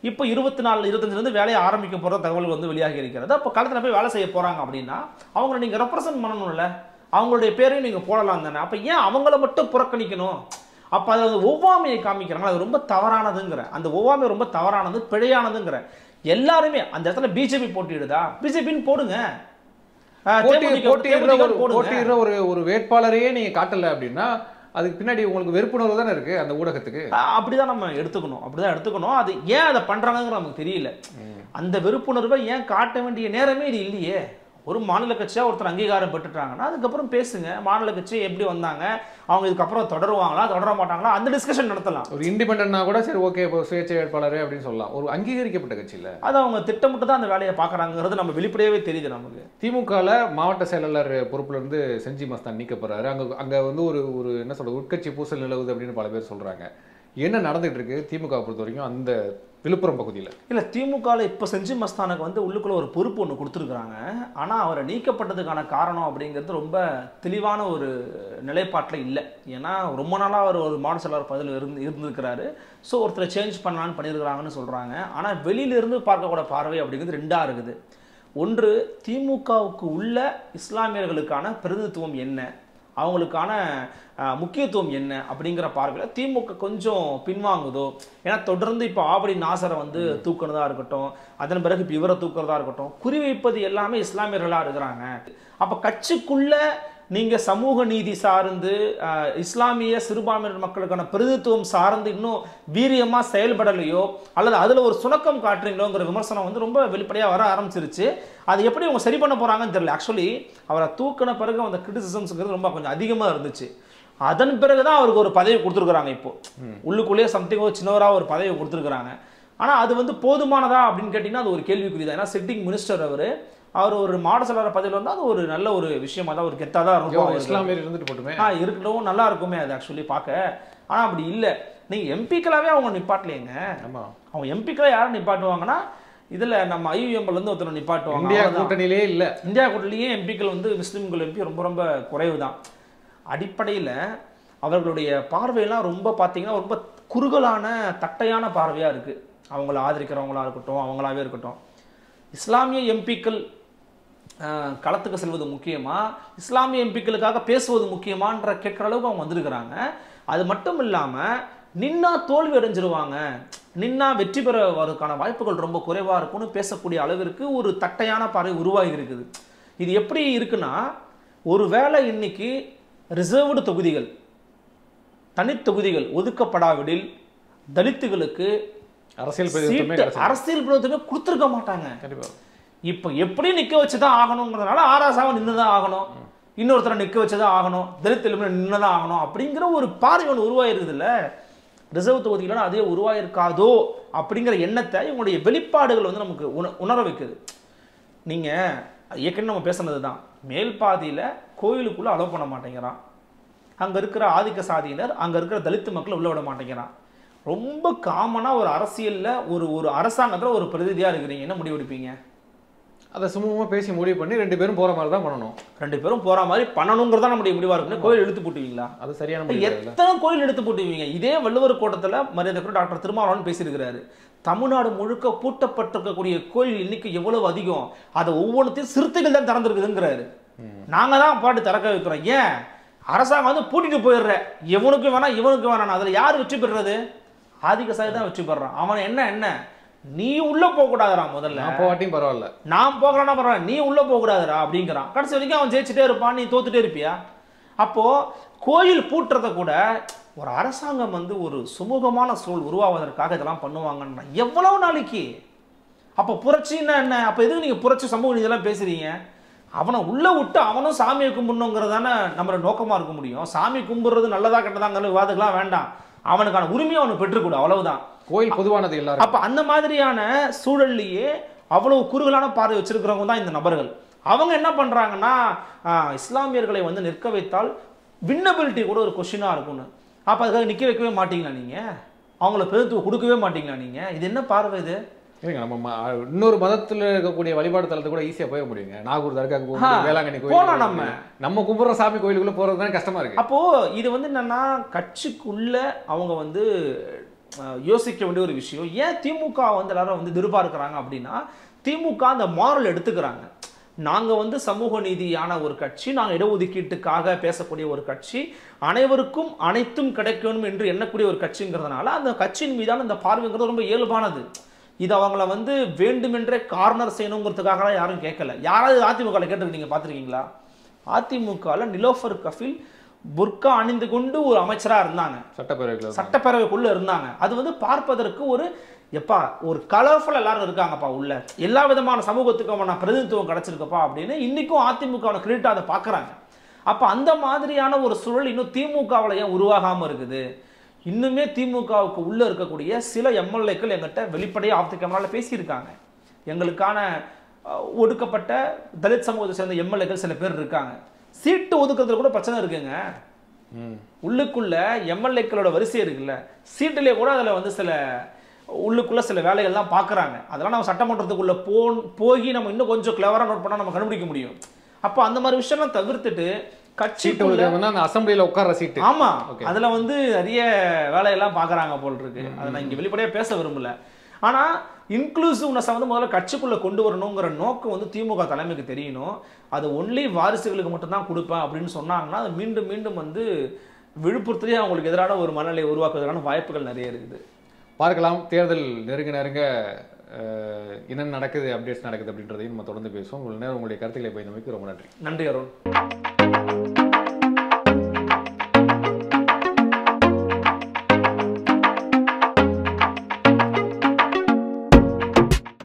இப்போ 24-25 வேலையை ஆரம்பிக்க போகிற தகவல் வந்து வெளியாகி இருக்கிறது. அப்போ காலத்தில் போய் வேலை செய்ய போகிறாங்க அப்படின்னா அவங்கள நீங்கள் ரெப்ரசன்ட் பண்ணணும்ல, அவங்களுடைய பேரையும் நீங்கள் போடலாம் தானே. அப்போ ஏன் அவங்கள மட்டும் புறக்கணிக்கணும்? அப்போ அதை வந்து ஒவ்வாமையை காமிக்கிறாங்க. அது ரொம்ப தவறானதுங்கிற, அந்த ஒவ்வாமை ரொம்ப தவறானது, பிழையானதுங்கிற. எல்லாருமே அந்த இடத்துல பிஜேபி போட்டியிடுதா, பிஜேபின்னு போடுங்க. போட்டியிடுற ஒரு வேட்பாளரையே நீங்க காட்டல அப்படின்னா அதுக்கு பின்னாடி உங்களுக்கு வெறுப்புணர்வு தானே இருக்கு அந்த ஊடகத்துக்கு. அப்படிதான் நம்ம எடுத்துக்கணும். அது ஏன் அதை பண்றாங்கன்னு நமக்கு தெரியல. அந்த வெறுப்புணர்வை ஏன் காட்ட வேண்டிய நேரமே இது இல்லையே. ஒரு மாநில கட்சியாக ஒருத்தர் அங்கீகாரம் பெற்றுட்டாங்கன்னா அதுக்கப்புறம் பேசுங்க. மாநில கட்சி எப்படி வந்தாங்க, அவங்க இதுக்கப்புறம் தொடருவாங்களா தொடர மாட்டாங்களா, அந்த டிஸ்கஷன் நடத்தலாம். ஒரு இண்டிபெண்டா கூட சரி, ஓகே, இப்போ சுயேட்சை வேட்பாளர் அப்படின்னு சொல்லலாம். ஒரு அங்கீகரிக்கப்பட்ட கட்சி இல்லை, அது அவங்க திட்டமிட்டு தான் அந்த வேலையை பார்க்குறாங்கிறது நம்ம வெளிப்படையாவே தெரியுது நமக்கு. திமுகவில் மாவட்ட செயலாளர் பொறுப்புல இருந்து செஞ்சி மஸ்தான் நீக்கப்படுறாரு. அங்கே வந்து ஒரு என்ன சொல்றது, உட்கட்சி பூசல் நிலவுது அப்படின்னு பல பேர் சொல்றாங்க. என்ன நடந்துட்டு இருக்கு திமுக பொறுத்த வரைக்கும் அந்த விழுப்புரம் பகுதியில்? இல்லை, திமுகவில் இப்போ செஞ்சி மஸ்தானுக்கு வந்து உள்ளுக்குள்ள ஒரு பொறுப்பு ஒன்று கொடுத்துருக்குறாங்க. ஆனால் அவரை நீக்கப்பட்டதுக்கான காரணம் அப்படிங்கிறது ரொம்ப தெளிவான ஒரு நிலைப்பாட்டில் இல்லை. ஏன்னா ரொம்ப நாளாக அவர் ஒரு மாவட்ட செயலாளர் பதவியில் இருந்திருக்கிறாரு. ஸோ ஒருத்தரை சேஞ்ச் பண்ணலான்னு பண்ணியிருக்கிறாங்கன்னு சொல்கிறாங்க. ஆனால் வெளியிலிருந்து பார்க்கக்கூட பார்வை அப்படிங்கிறது ரெண்டாக இருக்குது. ஒன்று, திமுகவுக்கு உள்ள இஸ்லாமியர்களுக்கான பிரதிநிதித்துவம் என்ன, அவங்களுக்கான முக்கியத்துவம் என்ன அப்படிங்கிற பார்வையில் திமுக கொஞ்சம் பின்வாங்குதோ. ஏன்னா தொடர்ந்து இப்போ ஆவடி நாசரை வந்து தூக்குனதா இருக்கட்டும், அதன் பிறகு இப்போ இவரை தூக்குறதா இருக்கட்டும், குறிவைப்பது எல்லாமே இஸ்லாமியர்களாக இருக்கிறாங்க. அப்போ கட்சிக்குள்ள நீங்க சமூக நீதி சார்ந்து இஸ்லாமிய சிறுபான்மையினர் மக்களுக்கான பிரதிநிதித்துவம் சார்ந்து இன்னும் வீரியமா செயல்படலையோ அல்லது அதுல ஒரு சுணக்கம் காட்டுறீங்களோங்கிற விமர்சனம் வந்து ரொம்ப வெளிப்படையா வர ஆரம்பிச்சிருச்சு. அது எப்படி அவங்க சரி பண்ண போறாங்கன்னு தெரியல. ஆக்சுவலி அவரை தூக்கின பிறகு அந்த கிரிட்டிசிசம்ஸ்ங்கிறது ரொம்ப கொஞ்சம் அதிகமா இருந்துச்சு. அதன் பிறகுதான் அவருக்கு ஒரு பதவி கொடுத்துருக்குறாங்க. இப்போ உள்ளுக்குள்ளேயே சம்திங் ஒரு சின்னவராக ஒரு பதவி கொடுத்துருக்குறாங்க. ஆனா அது வந்து போதுமானதா அப்படின்னு கேட்டீங்கன்னா அது ஒரு கேள்விக்குறிதான். ஏன்னா சிட்டிங் மினிஸ்டர் அவர் ஒரு மாவட்ட செயலாளர் பதவியில் வந்து அது ஒரு நல்ல ஒரு விஷயமா தான், ஒரு கெத்தாக தான் இருக்கும். இஸ்லாமியர் இருந்துட்டு போட்டுமே, இருக்கட்டும், நல்லா இருக்குமே அது ஆக்சுவலி பார்க்க. ஆனால் அப்படி இல்லை. நீங்கள் எம்பிக்களாவே அவங்க நிப்பாட்டலையேங்க. அவங்க எம்பிக்களை யாரும் நிப்பாட்டுவாங்கன்னா இதில் நம்ம ஐயுஎம்லேருந்து ஒருத்தர் நிப்பாட்டுவாங்க. இந்தியா கூட்டணியிலே இல்லை. இந்தியா கூட்டணியே எம்பிக்கள் வந்து முஸ்லீம்கள் எம்பி ரொம்ப ரொம்ப குறைவு தான். அடிப்படையில் அவர்களுடைய பார்வையெல்லாம் ரொம்ப பார்த்தீங்கன்னா ரொம்ப குறுகலான தட்டையான பார்வையாக இருக்குது. அவங்கள ஆதரிக்கிறவங்களா இருக்கட்டும், அவங்களாவே இருக்கட்டும். இஸ்லாமிய எம்பிக்கள் களத்துக்கு செல்வது முக்கியமா, இஸ்லாமிய எம்பிக்களுக்காக பேசுவது முக்கியமான்ற கேட்குற அளவுக்கு அவங்க வந்திருக்கிறாங்க. அது மட்டும் இல்லாமல் நின்னா தோல்வி அடைஞ்சிருவாங்க, நின்னா வெற்றி பெறுவதற்கான வாய்ப்புகள் ரொம்ப குறைவாக இருக்கும்னு பேசக்கூடிய அளவிற்கு ஒரு தட்டையான பார்வை உருவாகி இருக்குது. இது எப்படி இருக்குன்னா, ஒரு வேளை இன்னைக்கு ரிசர்வ்டு தொகுதிகள், தனித்தொகுதிகள் ஒதுக்கப்படாவிடில் தலித்துகளுக்கு அரசியல் பிரதித்துவமே கொடுத்துருக்க மாட்டாங்க. இப்போ எப்படி நிக்க வச்சுதான் ஆகணுங்கிறதுனால ஆராசாவை நின்றுதான் ஆகணும், இன்னொருத்தரை நிக்க வச்சுதான் ஆகணும், தலித் எலும்பு நின்றுதான் ஆகணும் அப்படிங்கிற ஒரு பார்வை ஒன்று உருவாயிருக்குது இல்ல. ரிசர்வ் தொகுதியில அதே உருவாயிருக்காதோ அப்படிங்கிற எண்ணத்தை இவங்களுடைய வெளிப்பாடுகள் வந்து நமக்கு உணர வைக்குது. நீங்க ஏற்கனவே நம்ம பேசுனது தான், மேல் பாதியில கோயிலுக்குள்ள அலோவ் பண்ண மாட்டேங்கிறான், அங்க இருக்கிற ஆதிக்க சாதியினர் அங்க இருக்கிற தலித் மக்களை உள்ள விட மாட்டேங்கிறான். ரொம்ப காமனா ஒரு அரசியல்ல ஒரு அரசாங்கத்துல ஒரு பிரதிநிதியா இருக்கிறீங்க, என்ன முடிவு எடுப்பீங்க? அதை சுமூகமா பேசி முடிவு பண்ணி 2 பேரும் போற மாதிரி தான் பண்ணணும். 2 பேரும் போற மாதிரி பண்ணணுங்கிறதா நம்முடைய முடிவா இருக்கும். கோயில் எடுத்து போட்டுவீங்களா? அது சரியான முடிவு. எத்தனை கோயில் எடுத்து போட்டுவீங்க? இதே வள்ளுவர் கோட்டத்துல மரியாதைக்குரிய டாக்டர் திருமாவளவன் பேசியிருக்கிறாரு, தமிழ்நாடு முழுக்க பூட்டப்பட்டிருக்கக்கூடிய கோயில் இன்னைக்கு எவ்வளவு அதிகம், அதை ஒவ்வொன்றையும் சிறுத்தைகள் தான் திறந்துருக்குதுங்கிறாரு. நாங்க தான் பாட்டு திறக்க வைக்கிறோம். ஏன் அரசாங்கம் வந்து பூட்டிட்டு போயிடுற, எவனுக்கு வேணா இவனுக்கு வேணாம், அதுல யார் வெற்றி பெறுறது? ஆதிக்க சாதி தான் வெற்றி பெறான். அவன் என்ன நீ உள்ள போக கூடாதுரா, முதல்ல நான் போகாட்டியும் பரவாயில்ல, நான் போகலன்னா பரவாயில்ல, நீ உள்ள போக கூடாதுரா அப்படிங்கிறான். கடைசி வரைக்கும் அவன் ஜெயிச்சுட்டே இருப்பான், நீ தோத்துட்டே இருப்பியா? அப்போ கோயில் பூட்டுறத கூட ஒரு அரசாங்கம் வந்து ஒரு சுமூகமான சூழல் உருவாவதற்காக இதெல்லாம் பண்ணுவாங்கன்னா எவ்வளவு நாளைக்கு? அப்போ புரட்சின்னா என்ன? அப்போ எதுக்கு நீங்க புரட்சி சமூக நீதியெல்லாம் பேசுறீங்க? அவனை உள்ள விட்டு அவனும் சாமியை கும்பிடணுங்கிறதானே நம்மளோட நோக்கமா இருக்க முடியும். சாமி கும்பிடுறது நல்லதா கெட்டதாங்கிற விவாதங்கள்லாம் வேண்டாம், அவனுக்கான உரிமையை அவனுக்கு பெற்றுக்கூட, அவ்வளவுதான். கோயில் பொதுவானது எல்லாரும். அப்ப அந்த மாதிரியான சூழல்லையே அவ்வளவு குறுகலான பார்வை வச்சிருக்கிறவங்க தான் இந்த நபர்கள். அவங்க என்ன பண்றாங்கன்னா, இஸ்லாமியர்களை வந்து நிற்க வைத்தால் வின்னபிலிட்டி கூட ஒரு கொஸ்டினா இருக்கும்னு. அப்ப அதுக்காக நிக்க வைக்கவே மாட்டீங்களா நீங்க? அவங்களை பிரதித்துவம் கொடுக்கவே மாட்டீங்களா நீங்க? இது என்ன பார்வை இது? நம்ம இன்னொரு மதத்துல இருக்கக்கூடிய வழிபாடு தலத்தை கூட ஈஸியா போக முடியுங்க. நாகூர் தர்காக்கு போகணும், வேளாங்கண்ணி கோயில், நம்ம கும்பிடுற சாமி கோயிலுக்குள்ள போறது தானே கஷ்டமா இருக்கு. அப்போ இது வந்து என்னன்னா, கட்சிக்குள்ள அவங்க வந்து யோசிக்க வேண்டிய ஒரு விஷயம். ஏன் திமுக வந்து எல்லாரும் வந்து எதிர்பார்க்கிறாங்க அப்படின்னா, திமுக அந்த மாரல் எடுத்துக்கிறாங்க. நாங்க வந்து சமூக நீதியான ஒரு கட்சி, நாங்க இடஒதுக்கீட்டுக்காக பேசக்கூடிய ஒரு கட்சி, அனைவருக்கும் அனைத்தும் கிடைக்கணும் என்று எண்ணக்கூடிய ஒரு கட்சிங்கிறதுனால அந்த கட்சியின் மீதான இந்த பார்வைங்கிறது ரொம்ப இயல்பானது. இது அவங்கள வந்து வேண்டுமென்றே கார்னர் செய்யணுங்கிறதுக்காக யாரும் கேட்கல. யாராவது அதிமுக கேட்டு நீங்க பார்த்துருக்கீங்களா? அதிமுக நிலோஃபர் கஃபீல் புர்கா அணிந்து கொண்டு ஒரு அமைச்சரா இருந்தாங்க, சட்டப்பேரவைக்குள்ள இருந்தாங்க. அது வந்து பார்ப்பதற்கு ஒரு கலர்ஃபுல் எல்லாரும் இருக்காங்கப்பா, உள்ள எல்லா விதமான சமூகத்துக்கும் பிரதிநிதித்துவம் கிடைச்சிருக்கப்பா அப்படின்னு இன்னைக்கும் அதிமுக கிரெடிட் அதை பாக்குறாங்க. அப்ப அந்த மாதிரியான ஒரு சூழல் இன்னும் திமுகவில் ஏன் உருவாகாம இருக்குது? இன்னுமே திமுகவுக்கு உள்ள இருக்கக்கூடிய சில எம்எல்ஏக்கள் எங்கிட்ட வெளிப்படையா ஆஃப் தி கேமரால பேசியிருக்காங்க. எங்களுக்கான ஒடுக்கப்பட்ட தலித் சமூகத்தை சேர்ந்த எம்எல்ஏக்கள் சில பேர் இருக்காங்க, சீட்டு ஒதுக்குறதுல கூட பிரச்சனை இருக்குங்க. உள்ளுக்குள்ள எம்எல்ஏக்களோட வரிசை இருக்குல்ல, சீட்டுலேயே கூட அதில் வந்து உள்ளுக்குள்ள சில வேலைகள்லாம் பார்க்குறாங்க. அதெல்லாம் நம்ம சட்டமன்றத்துக்குள்ள போய் நம்ம இன்னும் கொஞ்சம் கிளவராக நோட் பண்ணால் நம்ம கண்டுபிடிக்க முடியும். அப்போ அந்த மாதிரி விஷயம்லாம் தவிர்த்துட்டு அசம்பிளியில உட்கார்ற சீட்டு, ஆமா, அதுல வந்து நிறைய வேலையெல்லாம் பாக்குறாங்க போல் இருக்கு. அதை நான் இங்க வெளிப்படையா பேச விரும்பல. ஆனா இன்க்ளூசிவ்னஸ் வந்து முதல்ல கட்சிக்குள்ள கொண்டு வரணுங்கிற நோக்கம் வந்து திமுக தலைமைக்கு தெரியணும். அது ஒன்லி வாரிசுகளுக்கு மட்டும்தான் கொடுப்பேன் அப்படின்னு சொன்னாங்கன்னா அது மீண்டும் மீண்டும் வந்து விழுப்புரத்திலேயே அவங்களுக்கு எதிரான ஒரு மனநிலை உருவாக்குவதற்கான வாய்ப்புகள் நிறைய இருக்குது. பார்க்கலாம். தேர்தல் நெருங்க என்ன நடக்குது, அப்டேட்ஸ் நடக்குது அப்படின்றதையும் நம்ம தொடர்ந்து பேசுவோம். உங்களுடைய கருத்துக்களை பயந்தமைக்கு ரொம்ப நன்றி. நன்றி அருண்.